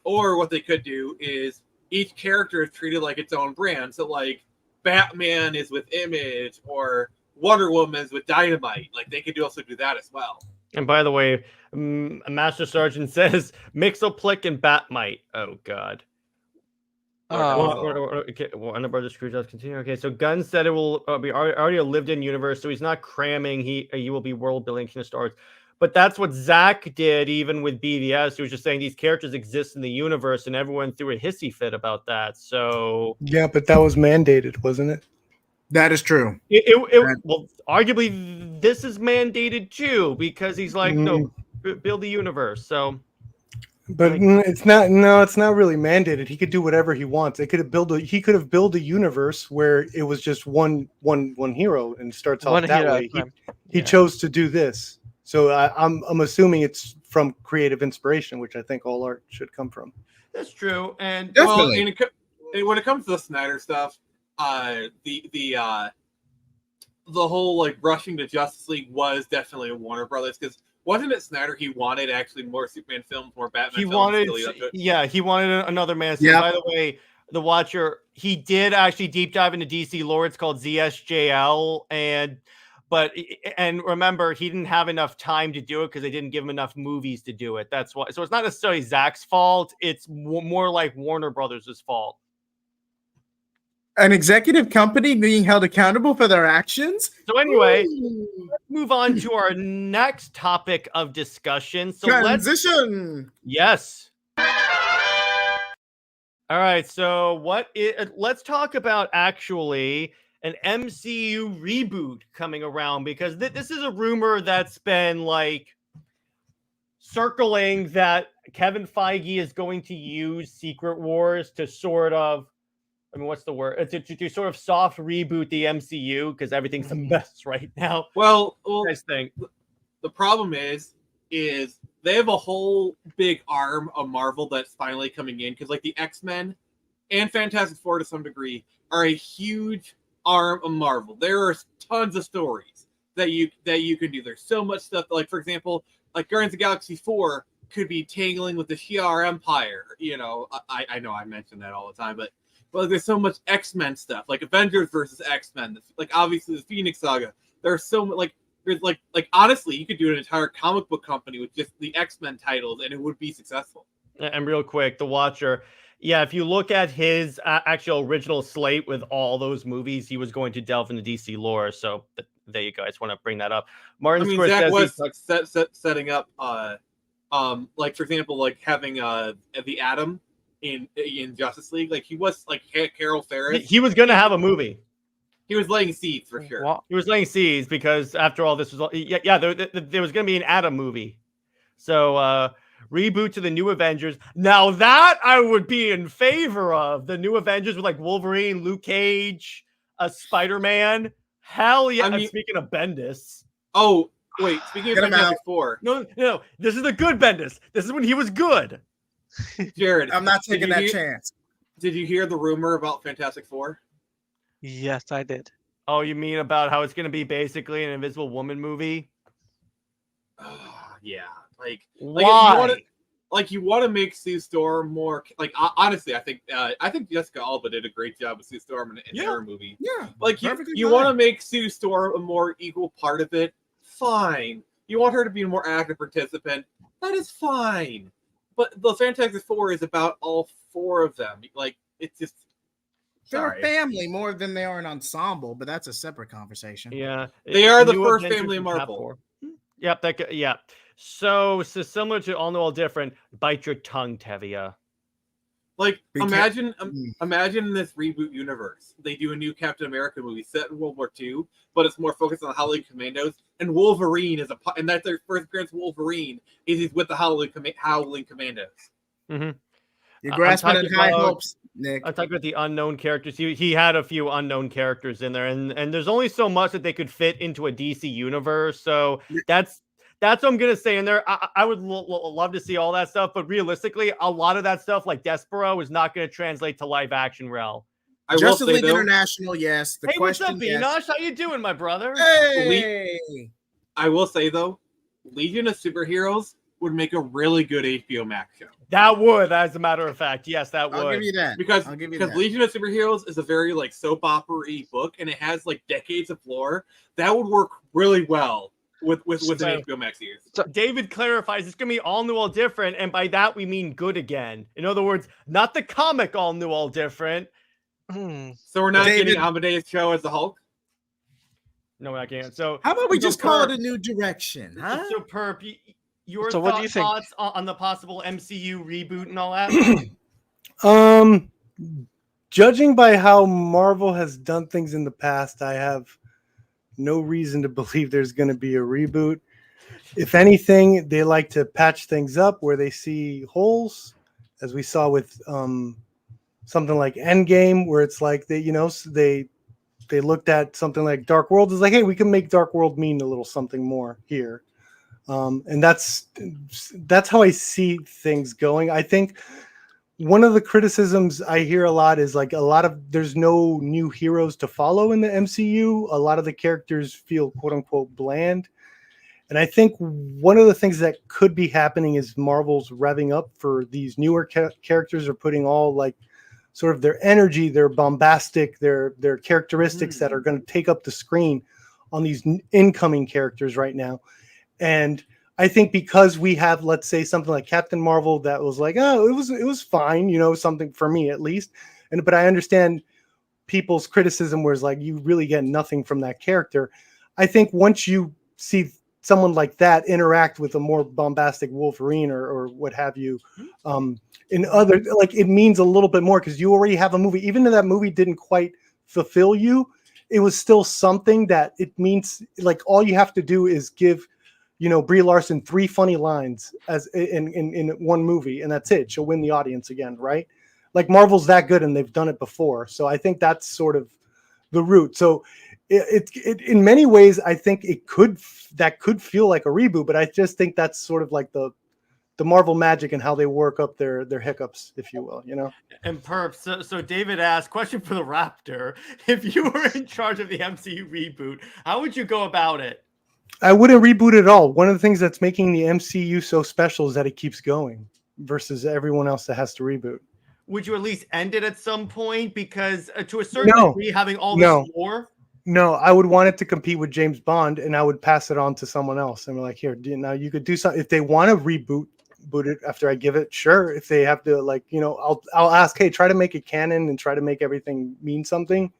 what they could do is each character is treated like its own brand. So like Batman is with Image, or Wonder Woman is with Dynamite. Like they could also do that as well. And by the way, Master Sergeant says Mixoplick and Batmite. Oh God. Warner Brothers Screwjobs continue. Okay, so Gunn said it will be already a lived-in universe, so he's not cramming. He will be world building King of Stars. But that's what Zach did, even with BVS. He was just saying these characters exist in the universe, and everyone threw a hissy fit about that. So Yeah, but that was mandated, wasn't it? That is true. Well, arguably this is mandated too, because he's like, no, build the universe. So, but it's not. No, it's not really mandated. He could do whatever he wants. He could have built a universe where it was just one hero and starts off that way. He chose to do this. So I'm assuming it's from creative inspiration, which I think all art should come from. That's true. And Definitely. Well, when it comes to the Snyder stuff, the whole like rushing to Justice League was definitely a Warner Brothers, because wasn't it Snyder? He wanted actually more Superman films, more Batman films. He wanted another Man. Yeah. By the way, the Watcher, he did actually deep dive into DC lore. It's called ZSJL, but remember, he didn't have enough time to do it because they didn't give him enough movies to do it. That's why. So it's not necessarily Zach's fault. It's more like Warner Brothers' fault. An executive company being held accountable for their actions. So anyway, let's move on to our next topic of discussion. So transition. Yes. All right. So let's talk about actually an MCU reboot coming around, because this is a rumor that's been like circling that Kevin Feige is going to use Secret Wars to sort of, I mean, what's the word? To sort of soft reboot the MCU, because everything's a mess right now. Well, nice thing. The problem is they have a whole big arm of Marvel that's finally coming in, because like the X-Men and Fantastic Four to some degree are a huge arm of Marvel. There are tons of stories that you can do. There's so much stuff. Like for example, like Guardians of the Galaxy 4 could be tangling with the Shi'ar Empire. You know, I know I mention that all the time, but like there's so much X-Men stuff, like Avengers versus X-Men, like obviously the Phoenix Saga. There's so much, like there's like honestly, you could do an entire comic book company with just the X-Men titles, and it would be successful. And real quick, the Watcher. Yeah, if you look at his actual original slate with all those movies, he was going to delve into DC lore. So there you go. I just want to bring that up. Martin I mean, Zach was like setting up, like for example, like having the Atom in Justice League. Like he was like Carol Ferris. He was going to have a movie. He was laying seeds for sure. What? He was laying seeds because after all, this was there was going to be an Atom movie. So reboot to the New Avengers. Now that I would be in favor of the New Avengers with like Wolverine, Luke Cage, Spider-Man. Hell yeah! I mean, speaking of Bendis. Oh wait, speaking of Fantastic Four. No, this is the good Bendis. This is when he was good. Jared, I'm not taking that chance. Did you hear the rumor about Fantastic Four? Yes, I did. Oh, you mean about how it's going to be basically an Invisible Woman movie? Yeah. Why? You want to make Sue Storm more like honestly, I think Jessica Alba did a great job with Sue Storm in her movie. Yeah. Like you want to make Sue Storm a more equal part of it. fine. You want her to be a more active participant, that is fine. But the Fantastic Four is about all 4 of them. Like, it's just... They're Sorry. a family more than they are an ensemble, but that's a separate conversation. Yeah, They are the New first Avengers family in of Cap Marvel. 4. Yep, yeah. So similar to All New All Different, bite your tongue, Tevia. Like, Because- imagine in this reboot universe, they do a new Captain America movie set in World War II, but it's more focused on Howling Commandos, and Wolverine is and that's their first appearance. Wolverine is with the Howling Commandos. Mm-hmm. You're grasping at high about- hopes, Nick. I'm talking about the unknown characters. He had a few unknown characters in there, and there's only so much that they could fit into a DC universe. So that's what I'm gonna say in there. I would love to see all that stuff, but realistically, a lot of that stuff, like Despero, is not gonna translate to live action rel. I will Justice say League though, International, yes. The Hey, what's question, up, yes. Enosh? How you doing, my brother? Hey, I will say though, Legion of Superheroes would make a really good HBO Max show. That would, as a matter of fact, yes, that would. I'll give you that. Because I'll give you that. Legion of Superheroes is a very like soap opera-y book, and it has like decades of lore. That would work really well with an HBO Max series. David clarifies it's gonna be all new, all different, and by that we mean good again. In other words, not the comic all new, all different. Hmm. So we're not David- getting Amadeus Cho as the Hulk. No, we're not getting it. So How about we so just call it Perp- a new direction, huh? So Perp, your So what do you think? thoughts on the possible MCU reboot and all that? Judging by how Marvel has done things in the past, I have no reason to believe there's going to be a reboot. If anything, they like to patch things up where they see holes, as we saw with something like Endgame, where it's like they looked at something like Dark World. It's like, hey, we can make Dark World mean a little something more here, and that's how I see things going. I think one of the criticisms I hear a lot is like there's no new heroes to follow in the MCU. A lot of the characters feel quote unquote bland. And I think one of the things that could be happening is Marvel's revving up for these newer characters, are putting all like sort of their energy, their bombastic, their characteristics that are going to take up the screen on these incoming characters right now. And I think because we have, let's say, something like Captain Marvel that was like, oh, it was fine, something for me at least. But I understand people's criticism where it's like you really get nothing from that character. I think once you see someone like that interact with a more bombastic Wolverine or what have you, in other, like, it means a little bit more because you already have a movie. Even though that movie didn't quite fulfill you, it was still something that it means. Like, all you have to do is give Brie Larson 3 funny lines as in one movie, and that's it. She'll win the audience again, right? Like, Marvel's that good, and they've done it before. So I think that's sort of the route. So it in many ways, I think that could feel like a reboot, but I just think that's sort of like the Marvel magic and how they work up their hiccups, if you will, And Perp, so David asked, question for the Raptor: if you were in charge of the MCU reboot, how would you go about it? I wouldn't reboot at all. One of the things that's making the MCU so special is that it keeps going versus everyone else that has to reboot. Would you at least end it at some point? Because to a certain degree, having all this lore. No, I would want it to compete with James Bond, and I would pass it on to someone else. And we're like, here, now you could do something. If they want to reboot it after I give it, sure. If they have to, like, I'll ask, hey, try to make it canon and try to make everything mean something.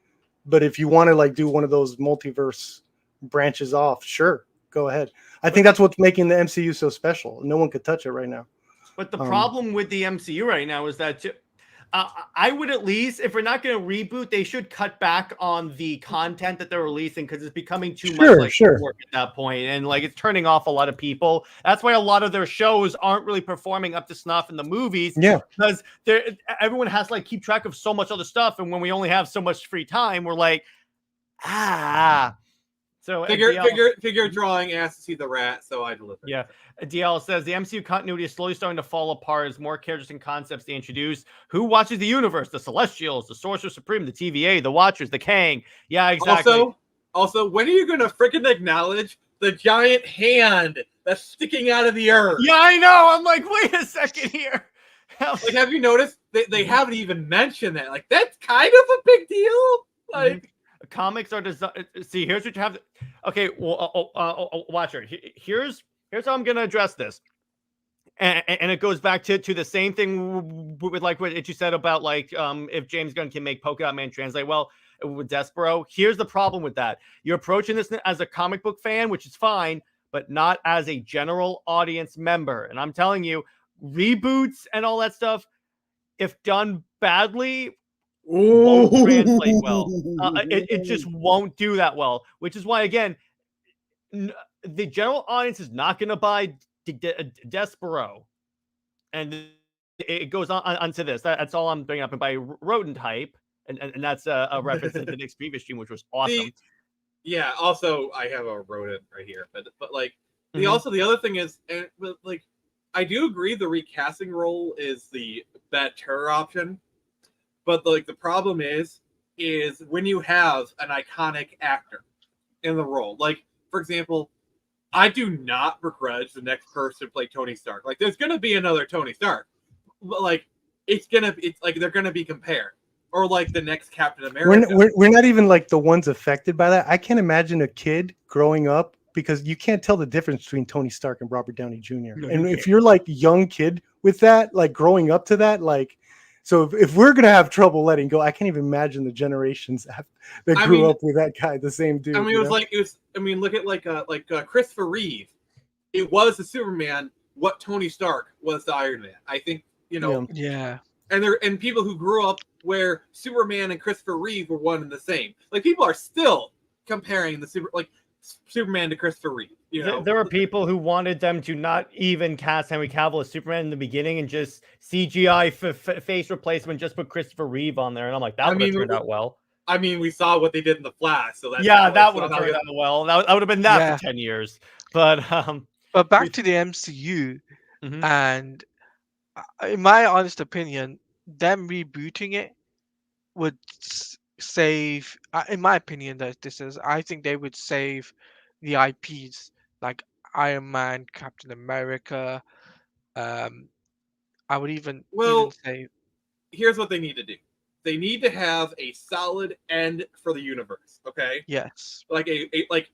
But if you want to, like, do one of those multiverse branches off, sure, go ahead. I think that's what's making the MCU so special. No one could touch it right now. But the problem with the MCU right now is that I would at least, if we're not going to reboot, they should cut back on the content that they're releasing because it's becoming too much work at that point, and like it's turning off a lot of people. That's why a lot of their shows aren't really performing up to snuff in the movies. Yeah, because everyone has to like keep track of so much other stuff, and when we only have so much free time, we're like, So figure drawing asked to see the rat, so I delivered. Yeah. DL says the MCU continuity is slowly starting to fall apart as more characters and concepts they introduce. Who watches the universe? The Celestials, the Sorcerer Supreme, the TVA, the Watchers, the Kang. Yeah, exactly. Also, when are you going to freaking acknowledge the giant hand that's sticking out of the earth? Yeah, I know. I'm like, wait a second here. Like, have you noticed they haven't even mentioned that? Like, that's kind of a big deal. Like, comics are designed. See, here's what you have. Okay, well, Watcher. Here's how I'm gonna address this. And it goes back to the same thing with like what you said about like if James Gunn can make Polka Dot Man translate well with Despero. Here's the problem with that. You're approaching this as a comic book fan, which is fine, but not as a general audience member. And I'm telling you, reboots and all that stuff, if done badly, won't translate well. It just won't do that well, which is why, again, the general audience is not going to buy Despero. And it goes on to this. That's all I'm bringing up. And by rodent hype, and that's a reference to the Nick's previous stream, which was awesome. Yeah. Also, I have a rodent right here, but like the other thing is, but like I do agree the recasting role is the better option, but like the problem is when you have an iconic actor in the role, like for example. I do not begrudge the next person to play Tony Stark. Like, there's gonna be another Tony Stark, but like, it's like they're gonna be compared, or like the next Captain America. We're not even like the ones affected by that. I can't imagine a kid growing up because you can't tell the difference between Tony Stark and Robert Downey Jr. And if you're like a young kid with that, like growing up to that, like. So if we're gonna have trouble letting go, I can't even imagine the generations that grew up with that guy, the same dude. I mean, look at Christopher Reeve. It was the Superman. What Tony Stark was the Iron Man. I think Yeah. And people who grew up where Superman and Christopher Reeve were one and the same. Like people are still comparing Superman to Christopher Reeve. You know? There are people who wanted them to not even cast Henry Cavill as Superman in the beginning and just CGI face replacement, just put Christopher Reeve on there. And I'm like, that would have turned out well. I mean, we saw what they did in The Flash. So that would have turned out well. That would have been that for 10 years. But back to the MCU, and in my honest opinion, them rebooting it would save, in my opinion, I think they would save the IPs like Iron Man, Captain America. I would even say, here's what they need to do. They need to have a solid end for the universe. Okay. Yes. Like like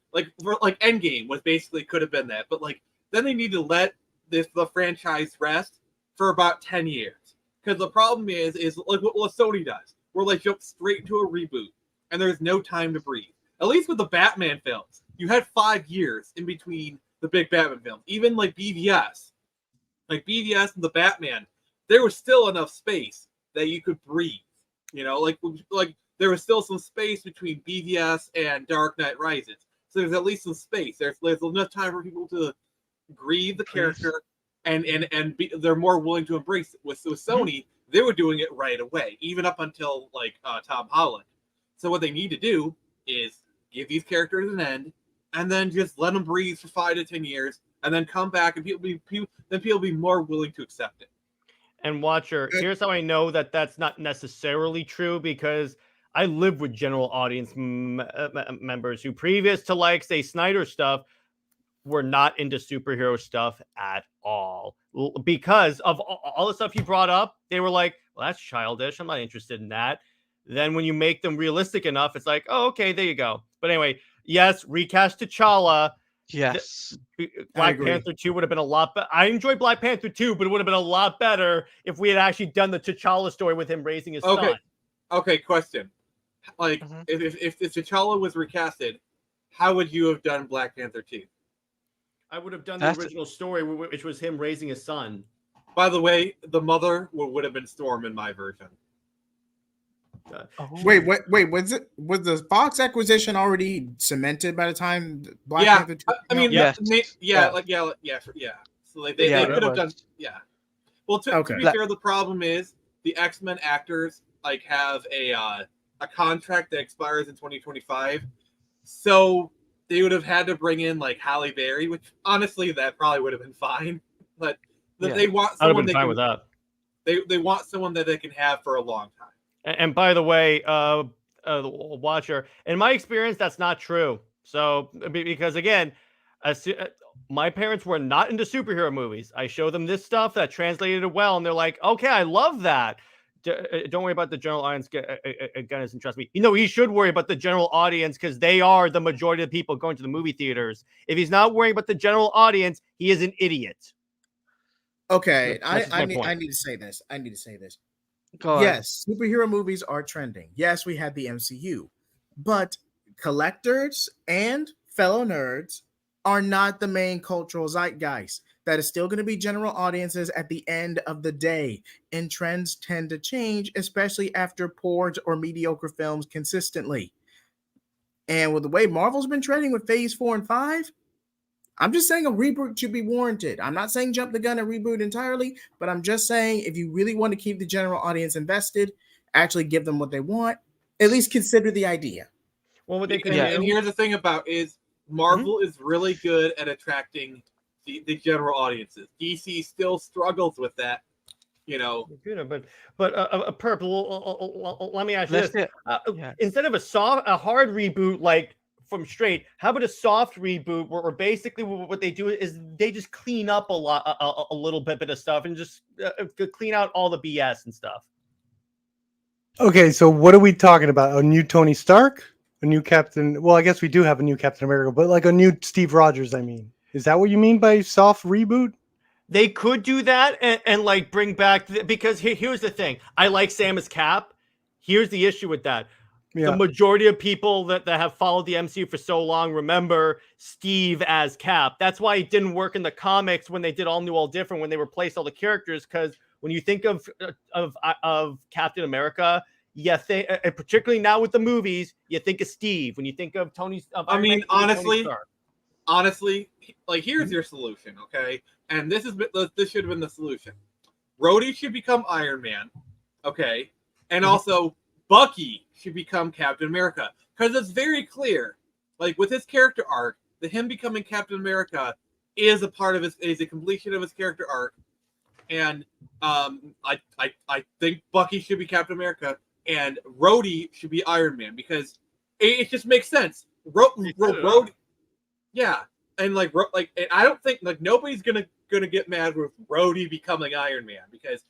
Endgame was basically could have been that, but like then they need to let the franchise rest for about 10 years. Because the problem is like what Sony does. We're like jump straight into a reboot, and there's no time to breathe. At least with the Batman films, you had 5 years in between the big Batman films. Even like BVS and the Batman, there was still enough space that you could breathe. You know, like there was still some space between BVS and Dark Knight Rises. So there's at least some space. There's enough time for people to grieve the character, and they're more willing to embrace it. With Sony, they were doing it right away, even up until like Tom Holland. So what they need to do is give these characters an end, and then just let them breathe for 5 to 10 years, and then come back, and people be more willing to accept it. And Watcher, here's how I know that that's not necessarily true, because I live with general audience members who, previous to like say Snyder stuff, were not into superhero stuff at all. Because of all the stuff you brought up, they were like, well, that's childish. I'm not interested in that. Then when you make them realistic enough, it's like, oh, okay, there you go. But anyway, yes, recast T'Challa. yes. Black Panther 2 would have been a lot better. I enjoyed Black Panther 2, but it would have been a lot better if we had actually done the T'Challa story with him raising his son. Okay, question. Like, if T'Challa was recasted, how would you have done Black Panther 2? I would have done the original story, which was him raising his son. By the way, the mother would have been Storm in my version. Wait, was the Fox acquisition already cemented by the time Black Panther 2? I mean, yeah. So like they could have done, Well, to be fair, the problem is the X-Men actors like have a contract that expires in 2025, so they would have had to bring in like Halle Berry, which honestly that probably would have been fine, but they want someone. I'd have been fine with that. They want someone that they can have for a long time. And by the way, Watcher, in my experience, that's not true. So, because again, my parents were not into superhero movies. I show them this stuff that translated it well, and they're like, okay, I love that. don't worry about the general audience. Gunn doesn't trust me. He should worry about the general audience because they are the majority of the people going to the movie theaters. If he's not worrying about the general audience, he is an idiot. Okay, That's my point. I need to say this. Go on. Yes, superhero movies are trending. Yes, we have the MCU, but collectors and fellow nerds are not the main cultural zeitgeist. That is still going to be general audiences at the end of the day, and trends tend to change, especially after poor or mediocre films consistently. And with the way Marvel's been trending with Phase 4 and 5, I'm just saying a reboot should be warranted. I'm not saying jump the gun and reboot entirely, but I'm just saying if you really want to keep the general audience invested, actually give them what they want, at least consider the idea. Well, what they could And here's the thing about is Marvel is really good at attracting the general audiences. DC still struggles with that, But Purple, let me ask you this: instead of a hard reboot like from Straight, how about a soft reboot where basically what they do is they just clean up a little bit of stuff and just clean out all the BS and stuff. Okay, so what are we talking about? A new Tony Stark? A new Captain? Well, I guess we do have a new Captain America, but like a new Steve Rogers, I mean. Is that what you mean by soft reboot? They could do that and like bring back because here's the thing. I like Sam as Cap. Here's the issue with that. Yeah. The majority of people that have followed the MCU for so long remember Steve as Cap. That's why it didn't work in the comics when they did All New, All Different, when they replaced all the characters. Because when you think of Captain America, particularly now with the movies, you think of Steve. When you think of Tony, honestly, like here's your solution, okay? And this should have been the solution. Rhodey should become Iron Man, okay? And also Bucky should become Captain America, because it's very clear, like with his character arc, that him becoming Captain America is a part of is a completion of his character arc. And I think Bucky should be Captain America and Rhodey should be Iron Man, because it just makes sense. Rhodey. Yeah, and and I don't think nobody's gonna get mad with Rhodey becoming Iron Man, because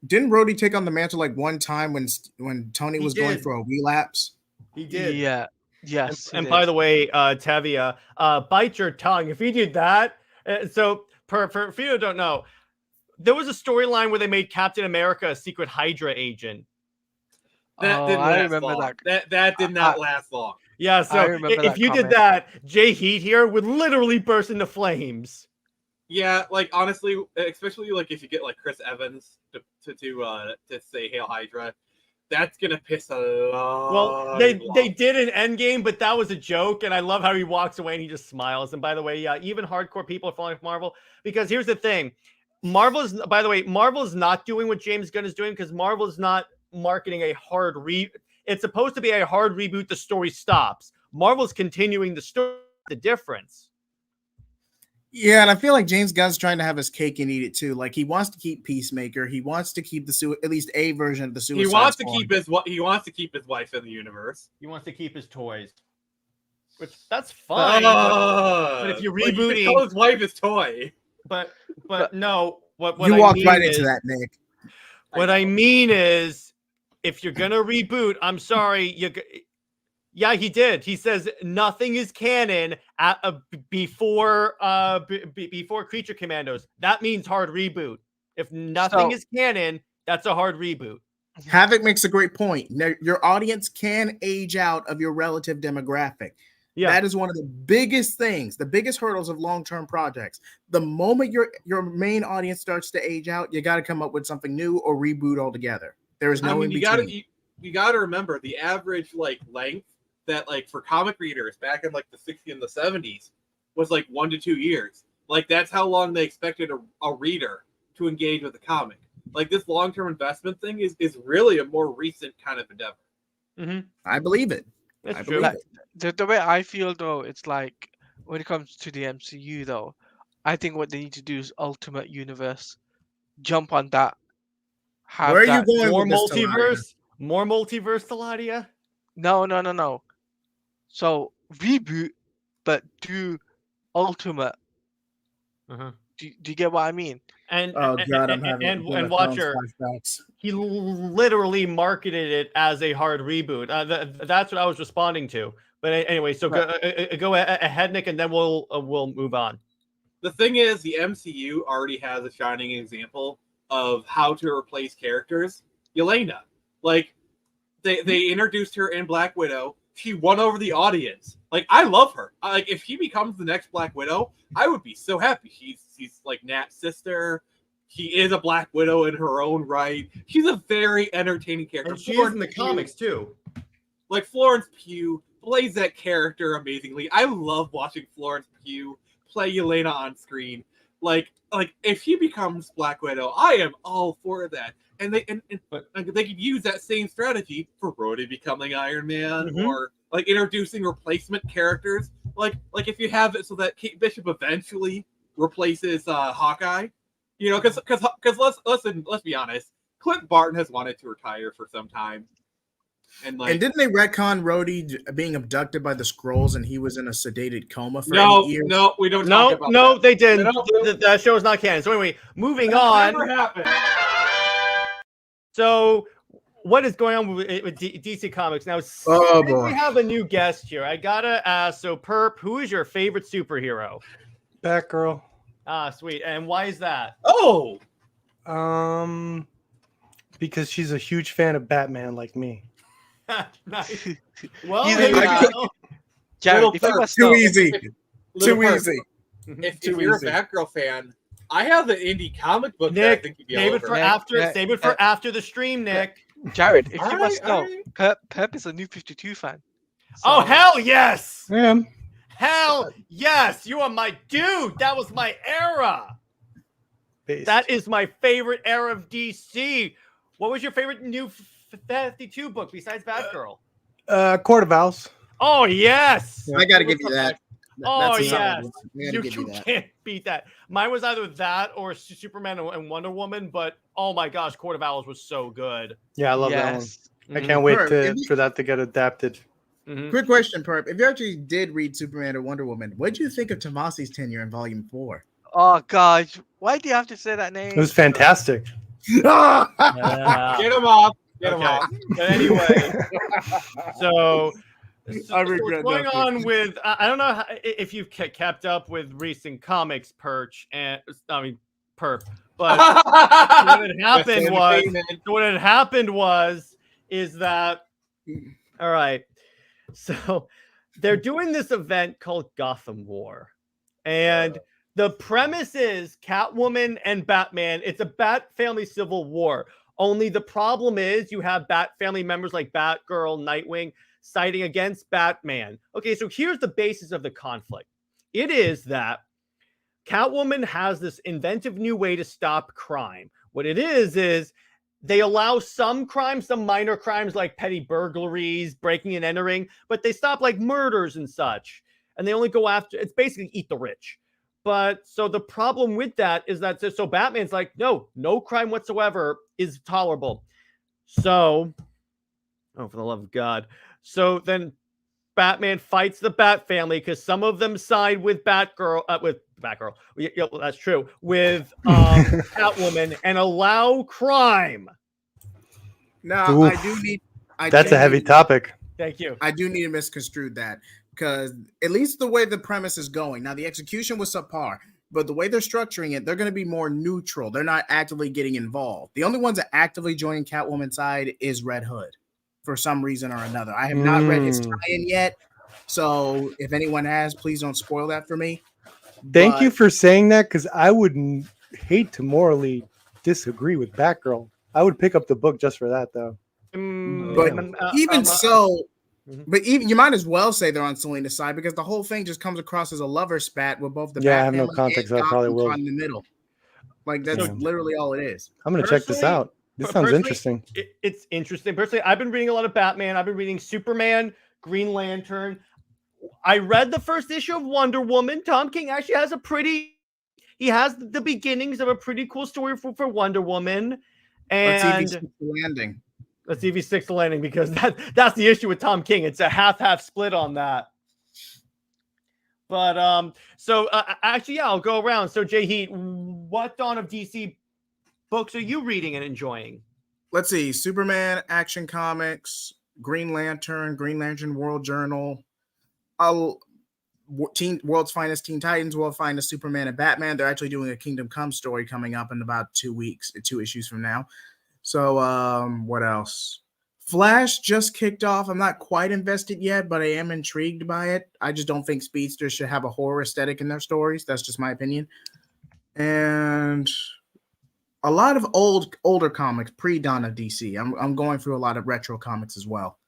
didn't Rhodey take on the mantle like one time when Tony was going for a relapse? He did. Yeah. Yes. And by the way, Tevia, bite your tongue if you did that. So for you who don't know, there was a storyline where they made Captain America a secret Hydra agent. That didn't last long. That did not last long. Yeah, so if you did that, Jay Heat here would literally burst into flames. Yeah, like honestly, especially like if you get like Chris Evans to say Hail Hydra, that's gonna piss a lot. Well, they did an Endgame, but that was a joke, and I love how he walks away and he just smiles. And by the way, even hardcore people are following Marvel, because here's the thing: Marvel's not doing what James Gunn is doing, because Marvel is not marketing a hard It's supposed to be a hard reboot. The story stops. Marvel's continuing the story. The difference. Yeah, and I feel like James Gunn's trying to have his cake and eat it too. Like he wants to keep Peacemaker. He wants to keep at least a version of the Suicide Squad. He wants to keep his wife in the universe. He wants to keep his toys. Which that's fine. But if you're rebooting, call his wife his toy. But no, what you walked right into that, Nick. What I mean is, if you're gonna reboot, I'm sorry, yeah, he did. He says nothing is canon before Creature Commandos. That means hard reboot. If nothing is canon, that's a hard reboot. Havoc makes a great point. Now, your audience can age out of your relative demographic. Yeah. That is one of the biggest things, the biggest hurdles of long-term projects. The moment your main audience starts to age out, you got to come up with something new or reboot altogether. There is no in between. You got to remember the average length that for comic readers back in the 60s and the 70s was 1 to 2 years. That's how long they expected a reader to engage with the comic. This long-term investment thing is really a more recent kind of endeavor. Mm-hmm. I believe it. That's true. The way I feel though, it's when it comes to the MCU though, I think what they need to do is Ultimate Universe. Jump on that. Where are you going? More multiverse? More multiverse, Taladia? No. So reboot, but do Ultimate. Do you get what I mean? And Oh god, I'm having and Game of Watcher, Thrones flashbacks. he literally marketed it as a hard reboot. That's what I was responding to. But anyway, so go ahead, Nick, and then we'll move on. The thing is, the MCU already has a shining example of how to replace characters. Yelena, like they introduced her in Black Widow. She won over the audience. Like, I love her. Like, if she becomes the next Black Widow, I would be so happy. She's like Nat's sister. She is a Black Widow in her own right. She's a very entertaining character. And she is in the comics too. Like, Florence Pugh plays that character amazingly. I love watching Florence Pugh play Yelena on screen. Like if she becomes Black Widow, I am all for that. And they could use that same strategy for Rhodey becoming Iron Man, or like introducing replacement characters. Like if you have it so that Kate Bishop eventually replaces Hawkeye, you know, because let's be honest, Clint Barton has wanted to retire for some time. And didn't they retcon Rhodey being abducted by the Skrulls and he was in a sedated coma for 8 years? No, we don't talk about that. They didn't. That show is not canon. So anyway, moving on. Never happened. So what is going on with DC Comics now? Oh boy, we have a new guest here. I gotta ask. So Perp, who is your favorite superhero? Batgirl. Ah, sweet. And why is that? Oh, because she's a huge fan of Batman, like me. Nice. Well, Jared, if you must know, too easy. If you're a Batgirl fan, I have an indie comic book. Nick, that I think you'd be save all it for over. after. Save it for after the stream, Nick. Jared, if you Alright, must know, alright. Perp is a New 52 fan. Oh hell yes! I am. Hell yes! You are my dude. That was my era. Based. That is my favorite era of DC. What was your favorite New 52 book besides Batgirl? Court of Owls. Oh yes! I got to give you that. Oh That's a solid yes! one. I gotta give You that. can't beat that. Mine was either that or Superman and Wonder Woman. But oh my gosh, Court of Owls was so good. Yeah, I love that one. Yes. I can't wait Perp, for that to get adapted. Quick question, Perp. If you actually did read Superman or Wonder Woman, what did you think of Tomasi's tenure in Volume 4? Oh gosh, why do you have to say that name? It was fantastic. Yeah. Get him off. Get him Okay. off. But anyway, so I what's regret going that. on with I don't know if you've kept up with recent comics, Perp, but what had happened was that all right. So they're doing this event called Gotham War, and the premise is Catwoman and Batman. It's a Bat family civil war. Only the problem is you have Bat family members like Batgirl, Nightwing siding against Batman. Okay, so here's the basis of the conflict. It is that Catwoman has this inventive new way to stop crime. What it is they allow some crimes, some minor crimes like petty burglaries, breaking and entering, but they stop like murders and such. And they only go after, it's basically eat the rich. But so the problem with that is that, so Batman's like, no crime whatsoever is tolerable. So, oh, for the love of God. So then Batman fights the Bat family because some of them side with Batgirl, yeah, well, that's true, with Catwoman and allow crime. Now, Oof. I do need. That's a heavy topic. Thank you. I do need to misconstrue that because at least the way the premise is going now, the execution was subpar, but the way they're structuring it, they're going to be more neutral. They're not actively getting involved. The only ones that actively joining Catwoman's side is Red Hood for some reason or another. I have not read his tie-in yet, so if anyone has, please don't spoil that for me. Thank you for saying that, because I would hate to morally disagree with Batgirl. I would pick up the book just for that, though. But even you might as well say they're on Selena's side because the whole thing just comes across as a lover spat with both the I have Bat no context. I probably will. in the middle. Like that's literally all it is. I'm gonna check this out. This sounds interesting. It's interesting. Personally, I've been reading a lot of Batman. I've been reading Superman, Green Lantern. I read the first issue of Wonder Woman. Tom King actually has he has the beginnings of a pretty cool story for Wonder Woman. And Let's see if he sticks the landing. Let's see if he sticks the landing, because that's the issue with Tom King. It's a half split on that. So actually, yeah, I'll go around. So Jay Heat, what Dawn of DC books are you reading and enjoying? Let's see: Superman, Action Comics, Green Lantern World Journal, World's Finest Teen Titans, World's Finest Superman and Batman. They're actually doing a Kingdom Come story coming up in about 2 weeks, 2 issues from now. So what else? Flash just kicked off. I'm not quite invested yet, but I am intrigued by it. I just don't think speedsters should have a horror aesthetic in their stories. That's just my opinion. And a lot of older comics pre-Dawn of DC. I'm going through a lot of retro comics as well.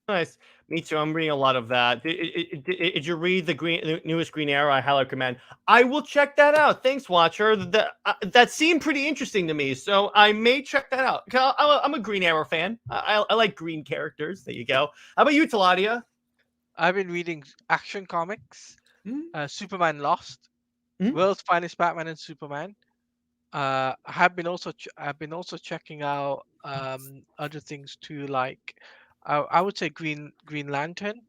Nice. Me too. I'm reading a lot of that. Did you read the newest Green Arrow? I highly recommend. I will check that out. Thanks, Watcher. That seemed pretty interesting to me, so I may check that out. I'm a Green Arrow fan. I like green characters. There you go. How about you, Taladia? I've been reading Action Comics, Superman Lost, Hmm? World's Finest Batman and Superman. I've been also checking out other things too, like I would say Green Lantern,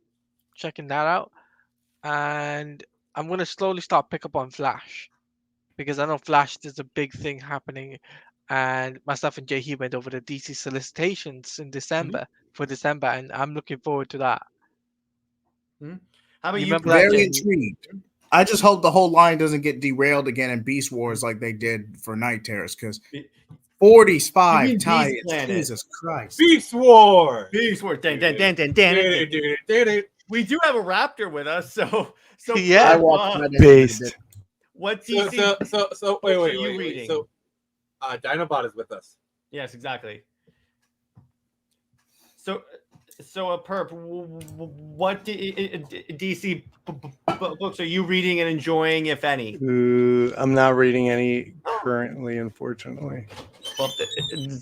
checking that out, and I'm gonna slowly start pick up on Flash because I know Flash there's a big thing happening, and myself and Jay he went over the DC solicitations in December for December, and I'm looking forward to that. How about you? remember that, Very Jay? intrigued. I just hope the whole line doesn't get derailed again in Beast Wars like they did for Night Terrors, because 45 Beast tie-ins. Planet. Jesus Christ. Beast War. Beast War. Dan. Dude. We do have a Raptor with us, so Yeah. I walked right into Based. it. what DC? So What are wait. you reading? So, Dinobot is with us. Yes, exactly. So Perp, what DC books are you reading and enjoying, if any? I'm not reading any currently, unfortunately. Well,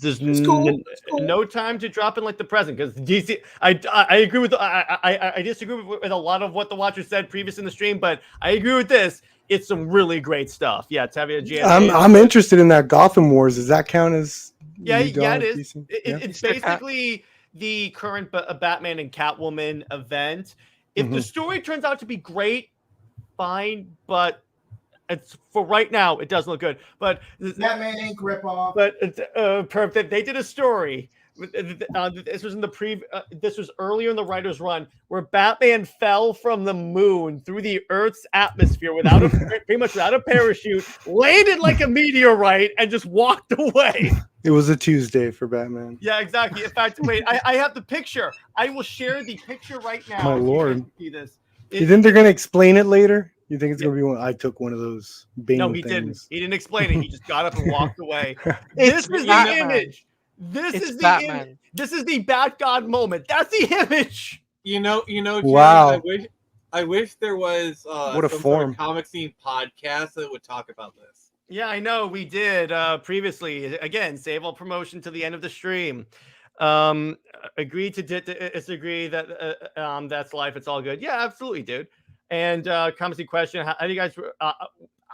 there's It's cool. no time to drop in like the present, because DC. I agree with. I disagree with a lot of what the Watcher said previous in the stream, but I agree with this. It's some really great stuff. Yeah, Tavia J. I'm interested in that Gotham Wars. Does that count as? Yeah, new Dawn it of is. DC? It's basically the current Batman and Catwoman event. If the story turns out to be great, fine, but it's for right now it doesn't look good. But Batman Inc. ripoff. But perfect. They did a story. This was in the this was earlier in the writer's run, where Batman fell from the moon through the Earth's atmosphere pretty much without a parachute, landed like a meteorite, and just walked away. It was a Tuesday for Batman. Yeah, exactly. In fact, wait, I have the picture. I will share the picture right now. My so you guys lord. can see this. You think they're gonna explain it later? You think it's gonna be one? I took one of those Bane No, he things. didn't. He didn't explain it. He just got up and walked away. This is the Batman. image. This It's is the Batman. image. This is the Bat God moment. That's the image. You know, Jared, Wow. I wish there was What a some form. sort of comic scene podcast that would talk about this. Yeah, I know. We did previously. Again, save all promotion to the end of the stream. Agreed to disagree that that's life. It's all good. Yeah, absolutely, dude. And comes the question: how do you guys?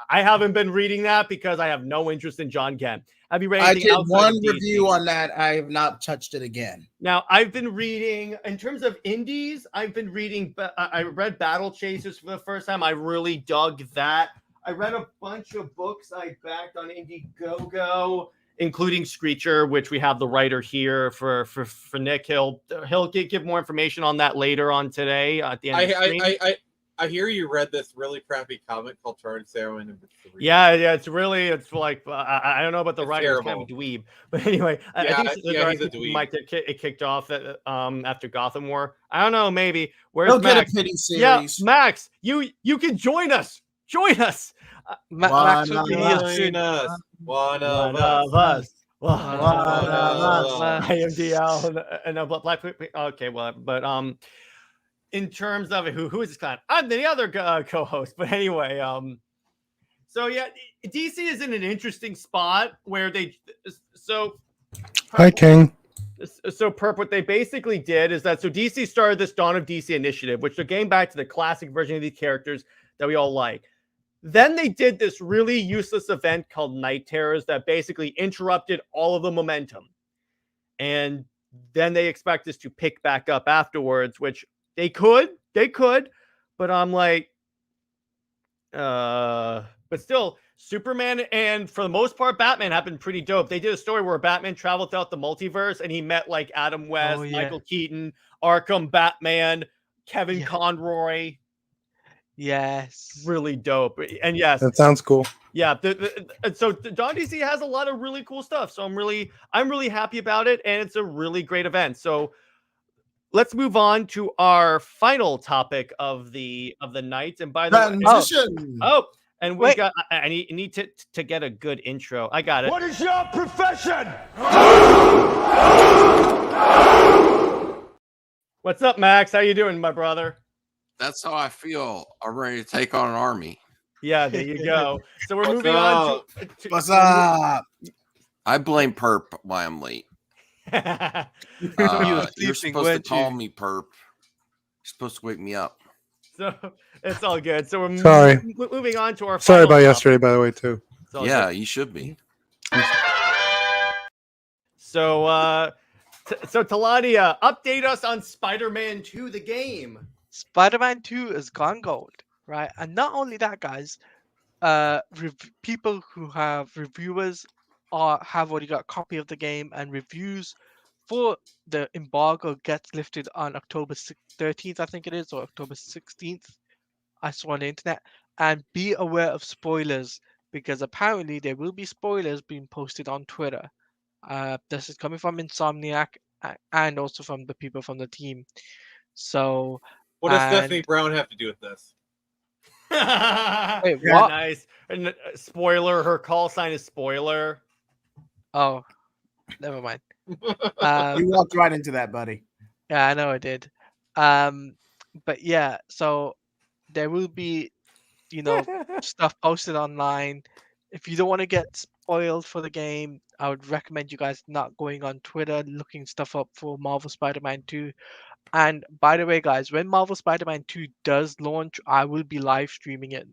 I haven't been reading that because I have no interest in John Kent. Have you read I anything did outside one of DC? review on that. I have not touched it again. Now, I've been reading, in terms of indies, I've been reading, I read Battle Chasers for the first time. I really dug that. I read a bunch of books I backed on Indiegogo, including Screecher, which we have the writer here for Nick. He'll give more information on that later on today at the end of the stream. I hear you read this really crappy comic called Charmed Heroine number 3. Yeah, it's like I don't know about the It's writer, it's kind of a dweeb, but anyway, I think he's a dweeb. Might get it kicked off after Gotham War. I don't know, maybe. Where's He'll get Max? a pity Yeah, series. Max, you can join us. Join us. Max will be here Join soon. us. One of of us. us. I am DL and Black. Okay, well, but in terms of who is this guy? I'm the other co-host, but anyway, so yeah, DC is in an interesting spot where Hi, King. So Perp, what they basically did is that DC started this Dawn of DC initiative, which they're getting back to the classic version of these characters that we all like. Then they did this really useless event called Night Terrors that basically interrupted all of the momentum. And then they expect us to pick back up afterwards, which they could, but I'm like, But still, Superman and for the most part, Batman have been pretty dope. They did a story where Batman traveled throughout the multiverse and he met like Adam West, Oh, yeah. Michael Keaton, Arkham, Batman, Kevin Yeah. Conroy. Yes. Really dope. And yes, That sounds cool. yeah. So Don DC has a lot of really cool stuff. So I'm really happy about it, and it's a really great event. So let's move on to our final topic of the night. And by the way, Transition. and we Wait. got. I need to get a good intro. I got it. What is your profession? What's up, Max? How you doing, my brother? That's how I feel. I'm ready to take on an army. Yeah, there you go. So we're What's moving on to What's up? I blame Perp why I'm late. You were You're sleeping, supposed to weren't call you? me Perp. You're supposed to wake me up. So it's all good. So we're Sorry. moving on to our. Sorry final about topic. yesterday, by the way, too. It's all Yeah, good. you should be. So so Taladia, update us on Spider-Man 2, the game. Spider-Man 2 is gone gold, right? And not only that, guys, people who have reviewers have already got a copy of the game, and reviews for the embargo gets lifted on October 13th, I think it is, or October 16th. I saw on the internet. And be aware of spoilers, because apparently there will be spoilers being posted on Twitter. This is coming from Insomniac and also from the people from the team. So, What does and- Stephanie Brown have to do with this? Wait, Yeah, what? nice. And spoiler, her call sign is spoiler. Oh, never mind. You walked right into that, buddy. Yeah, I know I did. But yeah, so there will be, stuff posted online. If you don't want to get spoiled for the game, I would recommend you guys not going on Twitter looking stuff up for Marvel Spider-Man 2. And by the way, guys, when Marvel Spider-Man 2 does launch, I will be live streaming it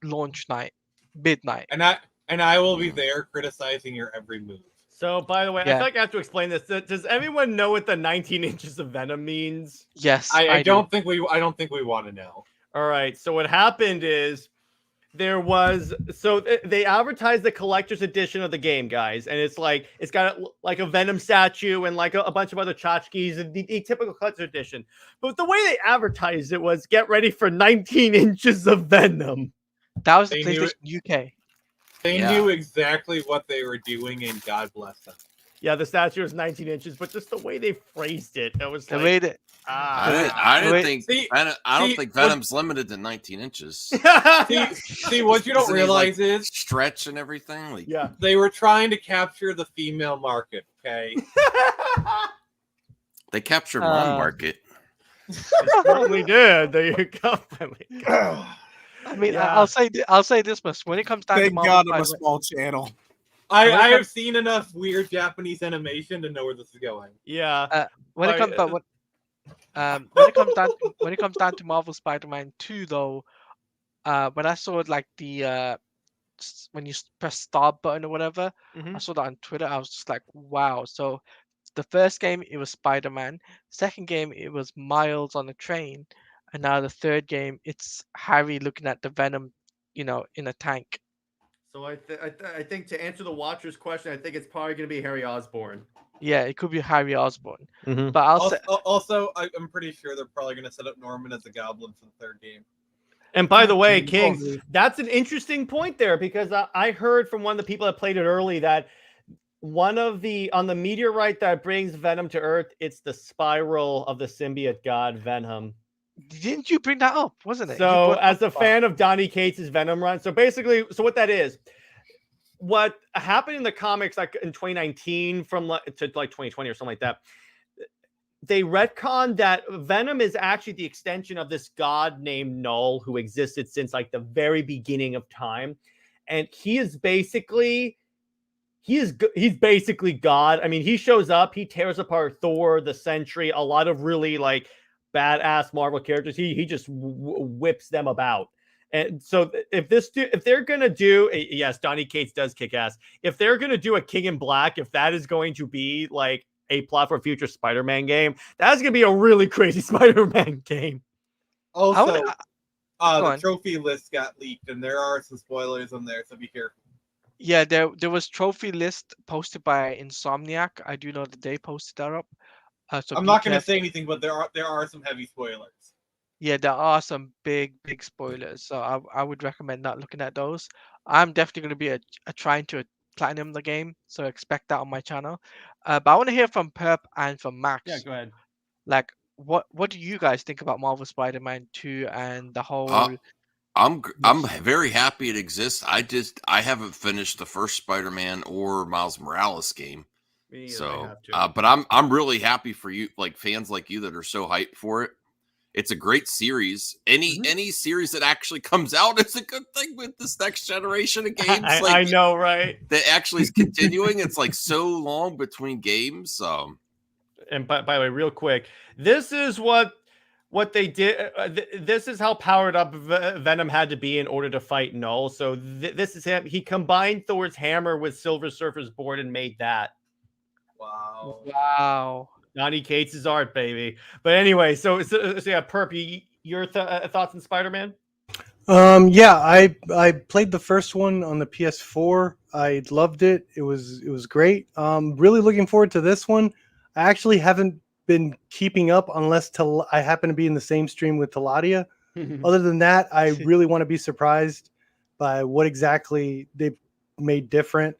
launch night, midnight. And I will be there criticizing your every move. So, by the way, I Yeah. feel like I have to explain this. Does everyone know what the 19 inches of Venom means? Yes, I do. don't think we want to know. All right. So what happened is there was they advertised the collector's edition of the game, guys, and it's got like a Venom statue and like a bunch of other tchotchkes and the typical collector's edition. But the way they advertised it was get ready for 19 inches of Venom. That was the They knew PlayStation UK. They Yeah. knew exactly what they were doing, and God bless them. Yeah, the statue is 19 inches, but just the way they phrased it, it was The like, way that I didn't Wait. think See- I don't see, think what- Venom's limited to 19 inches. See, what you don't Isn't he, like, realize is stretch and everything. Like yeah. they were trying to capture the female market. Okay, they captured one market. Certainly did. There you go. I mean, Yeah. I'll say this much: when it comes down to Thank Marvel God I'm a Spider-Man, small channel. I When it have comes- seen enough weird Japanese animation to know where this is going. Yeah. when it Alright, comes when it comes down to Marvel Spider-Man 2, though, when I saw like the when you press start button or whatever, I Mhm. saw that on Twitter. I was just like, wow. So the first game it was Spider-Man, second game it was Miles on a train, and now the third game it's Harry looking at the Venom, in a tank. So I think to answer the Watcher's question, I think it's probably going to be Harry Osborn. Yeah, it could be Harry Osborn, Mhm. but I'll say Also, I'm pretty sure they're probably going to set up Norman as a goblin for the third game. And by the way, Dude, King, totally. that's an interesting point there because I heard from one of the people that played it early that one of on the meteorite that brings Venom to Earth, it's the spiral of the symbiote god Venom. Didn't you bring that up? Wasn't it? You So, brought as a up- fan of Donny Cates' Venom run, so basically, what that is, what happened in the comics, like in 2019 to like 2020 or something like that, they retconned that Venom is actually the extension of this god named Null who existed since like the very beginning of time, and he's basically God. I mean, he shows up, he tears apart Thor, the Sentry, a lot of really like badass Marvel characters. He just whips them about. And so if they're gonna do yes, Donny Cates does kick ass. If they're gonna do a King in Black, if that is going to be like a plot for a future Spider-Man game, that's gonna be a really crazy Spider-Man game. Also, on. The trophy list got leaked, and there are some spoilers on there, so be careful. Yeah, there was trophy list posted by Insomniac. I do know that they posted that up. So I'm be not going to careful. say anything, but there are some heavy spoilers. Yeah, there are some big spoilers. So I would recommend not looking at those. I'm definitely going to be a trying to platinum the game, so expect that on my channel. But I want to hear from Perp and from Max. Yeah, go ahead. Like, what do you guys think about Marvel Spider-Man 2 and the whole? I'm very happy it exists. I haven't finished the first Spider-Man or Miles Morales game. Me neither, I So, have to. but I'm really happy for you, like fans like you that are so hyped for it. It's a great series. Any series that actually comes out is a good thing with this next generation of games. I know, right? That actually is continuing. It's like so long between games. And by the way, real quick, this is what they did. This is how powered up Venom had to be in order to fight Null. So this is him. He combined Thor's hammer with Silver Surfer's board and made that. Wow. Donny Cates' art, baby. But anyway, so yeah, Perp, your thoughts on Spider-Man? Yeah, I played the first one on the PS4. I loved it. It was great. Really looking forward to this one. I actually haven't been keeping up unless I happen to be in the same stream with Taladia. Other than that, I really want to be surprised by what exactly they made different.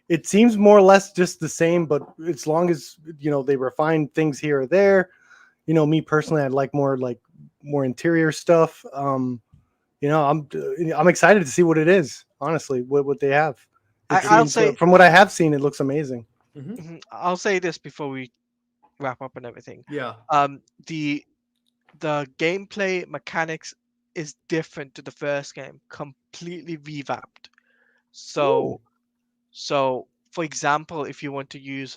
It seems more or less just the same, but as long as they refine things here or there. Me personally, I'd like more interior stuff. I'm excited to see what it is. Honestly, what they have. I'll say from what I have seen, it looks amazing. I'll say this before we wrap up and everything. Yeah. The gameplay mechanics is different to the first game, completely revamped. So for example, if you want to use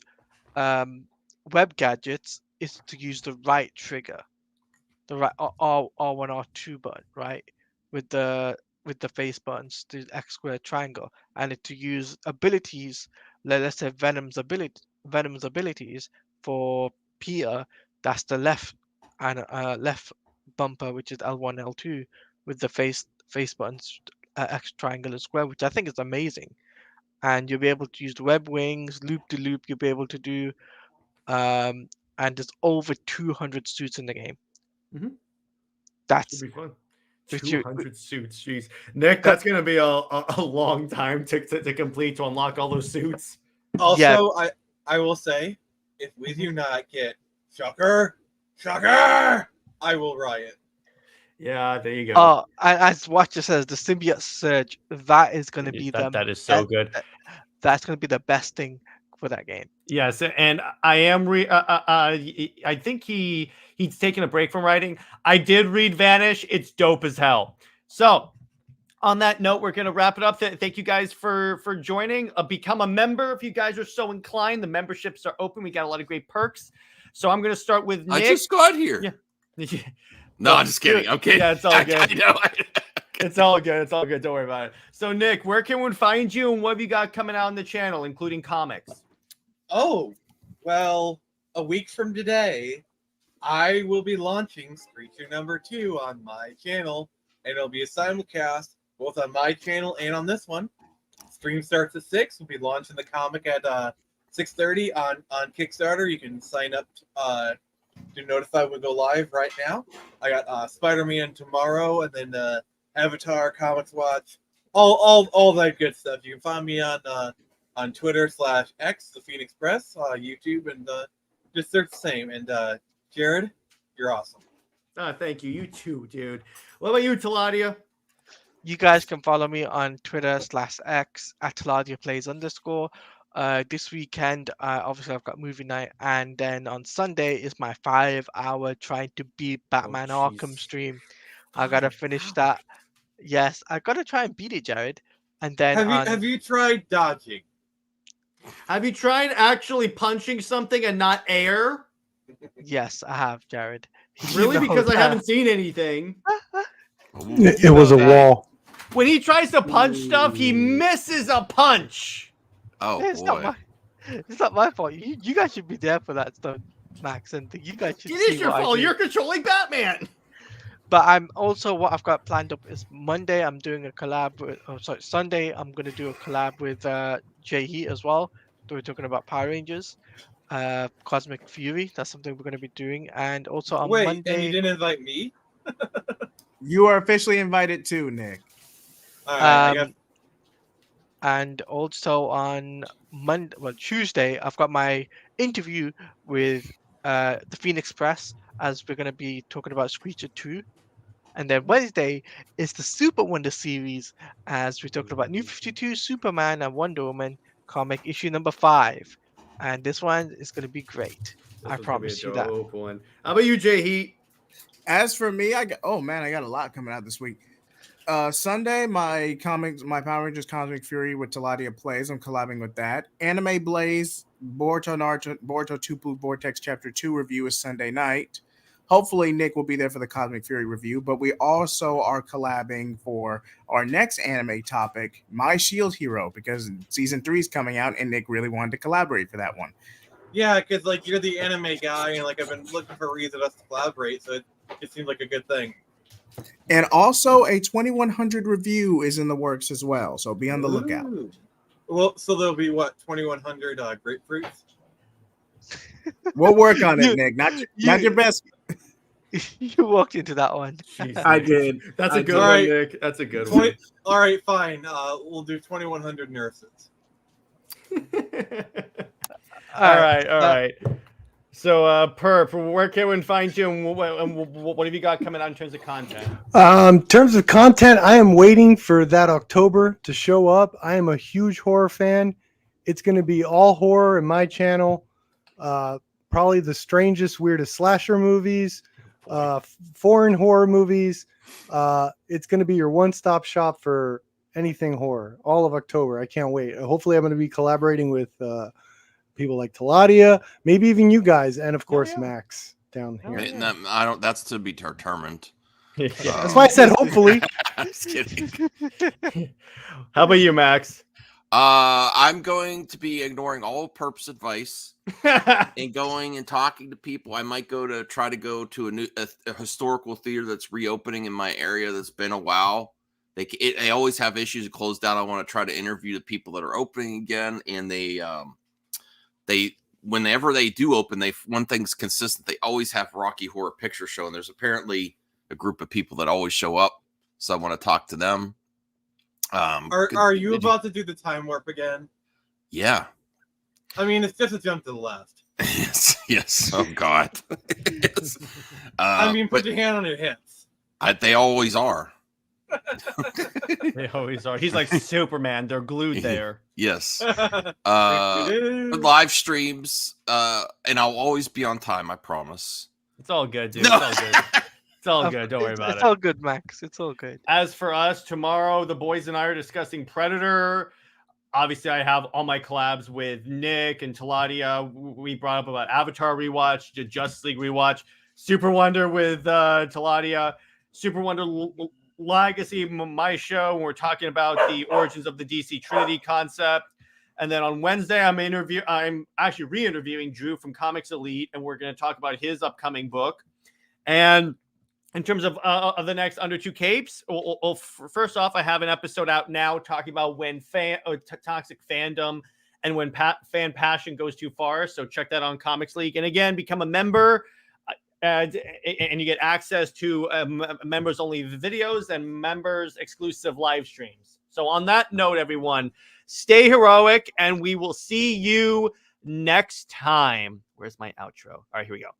web gadgets, it's to use the right trigger, the right R1 R2 button, right, with the face buttons, the X squared triangle, and to use abilities, let's say Venom's abilities for Peter, that's the left and left bumper, which is L1 L2, with the face buttons, X triangle and square, which I think is amazing. And you'll be able to use the web wings, loop to loop. You'll be able to do, and there's over 200 suits in the game. That's be fun. 200 suits, jeez. Nick, that's gonna be a long time to complete to unlock all those suits. Also, yeah. I will say, if we do not get Shocker, I will riot. Yeah, there you go. As Watcher says, the symbiote surge, that is going to be that is so good. That's going to be the best thing for that game. Yes, and I am I think he's taking a break from writing. I did read Vanish. It's dope as hell. So, on that note, we're going to wrap it up. Thank you guys for joining. Become a member if you guys are so inclined. The memberships are open. We got a lot of great perks. So I'm going to start with Nick. I just got here. Yeah. No, I'm just kidding. Okay. Yeah, it's all good. I know. It's all good. It's all good. Don't worry about it. So, Nick, where can one find you and what have you got coming out on the channel, including comics? Oh, well, a week from today, I will be launching Screecher #2 on my channel, and it'll be a simulcast both on my channel and on this one. Stream starts at 6. We'll be launching the comic at 6:30 on Kickstarter. You can sign up to notify when we go live right now. I got Spider-Man tomorrow, and then Avatar, Comics Watch, all that good stuff. You can find me on Twitter /X, the Phoenix Press, YouTube, and just search the same. And Jared, you're awesome. Thank you. You too, dude. What about you, Taladia? You guys can follow me on Twitter /X at TaladiaPlays_. This weekend, obviously I've got movie night, and then on Sunday is my 5-hour trying to beat Batman Arkham stream. I gotta finish that. Yes, I gotta try and beat it, Jared. And then have you tried dodging? Have you tried actually punching something and not air? Yes, I have, Jared. Really? Because I haven't seen anything. It was a wall. When he tries to punch stuff, he misses a punch. Oh, it's boy. It's not my fault. You guys should be there for that stuff, Max. And you guys should. It is your fault. You're controlling Batman. But I'm also what I've got planned up is Monday. I'm doing a collab with. Oh, sorry, Sunday. I'm gonna do a collab with Jay Heat as well. We're talking about Power Rangers, Cosmic Fury. That's something we're gonna be doing. And also on Wait, and you Monday. didn't invite me? You are officially invited too, Nick. All right, I guess. And also on Monday, well, Tuesday, I've got my interview with the Phoenix Press as we're going to be talking about Screecher 2. And then Wednesday is the Super Wonder series as we're talking about New 52, Superman, and Wonder Woman comic issue number 5. And this one is going to be great. I promise you that. One. How about you, Jay Heat? As for me, I got a lot coming out this week. Sunday, my Power Rangers Cosmic Fury with Taladia Plays. I'm collabing with that. Anime Blaze, Boruto 2 Vortex Chapter 2 review is Sunday night. Hopefully, Nick will be there for the Cosmic Fury review, but we also are collabing for our next anime topic, My Shield Hero, because season 3 is coming out, and Nick really wanted to collaborate for that one. Yeah, because like you're the anime guy, and like I've been looking for reasons us to collaborate, so it seems like a good thing. And also, a 2100 review is in the works as well, so be on the lookout. Ooh. Well, so there'll be what 2100 grapefruits. We'll work on it, Nick. Not your best. You walked into that one. I did. That's a good All one, right. Nick. That's a good one. All right, fine. We'll do 2100 nurses. All right. So, Perp, where can we find you, and what have you got coming out in terms of content? In terms of content, I am waiting for that October to show up. I am a huge horror fan. It's going to be all horror in my channel. Probably the strangest, weirdest slasher movies, foreign horror movies. It's going to be your one-stop shop for anything horror. All of October. I can't wait. Hopefully, I'm going to be collaborating with people like Taladia, maybe even you guys, and of course Max down here. I don't. That's to be determined. That's why I said hopefully. Just kidding. How about you, Max? I'm going to be ignoring all Perp's advice and going and talking to people. I might try to go to a historical theater that's reopening in my area that's been a while. They always have issues to close down. I want to try to interview the people that are opening again, and they whenever they do open, one thing's consistent. They always have Rocky Horror Picture Show, and there's apparently a group of people that always show up. So I want to talk to them. Are you about to do the time warp again? Yeah. I mean, it's just a jump to the left. Yes. Oh God. Yes. I mean, put your hand on your hips. They always are. They always are. He's like Superman. They're glued there. Yes. Live streams, and I'll always be on time. I promise. It's all good, dude. No. It's all good. It's all good. Don't worry about it. It's all good, Max. It's all good. As for us, tomorrow, the boys and I are discussing Predator. Obviously, I have all my collabs with Nick and Taladia. We brought up about Avatar rewatch, Justice League rewatch, Super Wonder with Taladia, Super Wonder Legacy, my show. We're talking about the origins of the DC Trinity concept. And then on Wednesday, I'm actually re-interviewing Drew from Comics Elite, and we're going to talk about his upcoming book. And in terms of the next Under Two Capes, first off, I have an episode out now talking about when toxic fandom and when fan passion goes too far. So check that on Comics League. And again, become a member, and you get access to members only videos and members exclusive live streams. So on that note, everyone, stay heroic, and we will see you next time. Where's my outro? All right, here we go.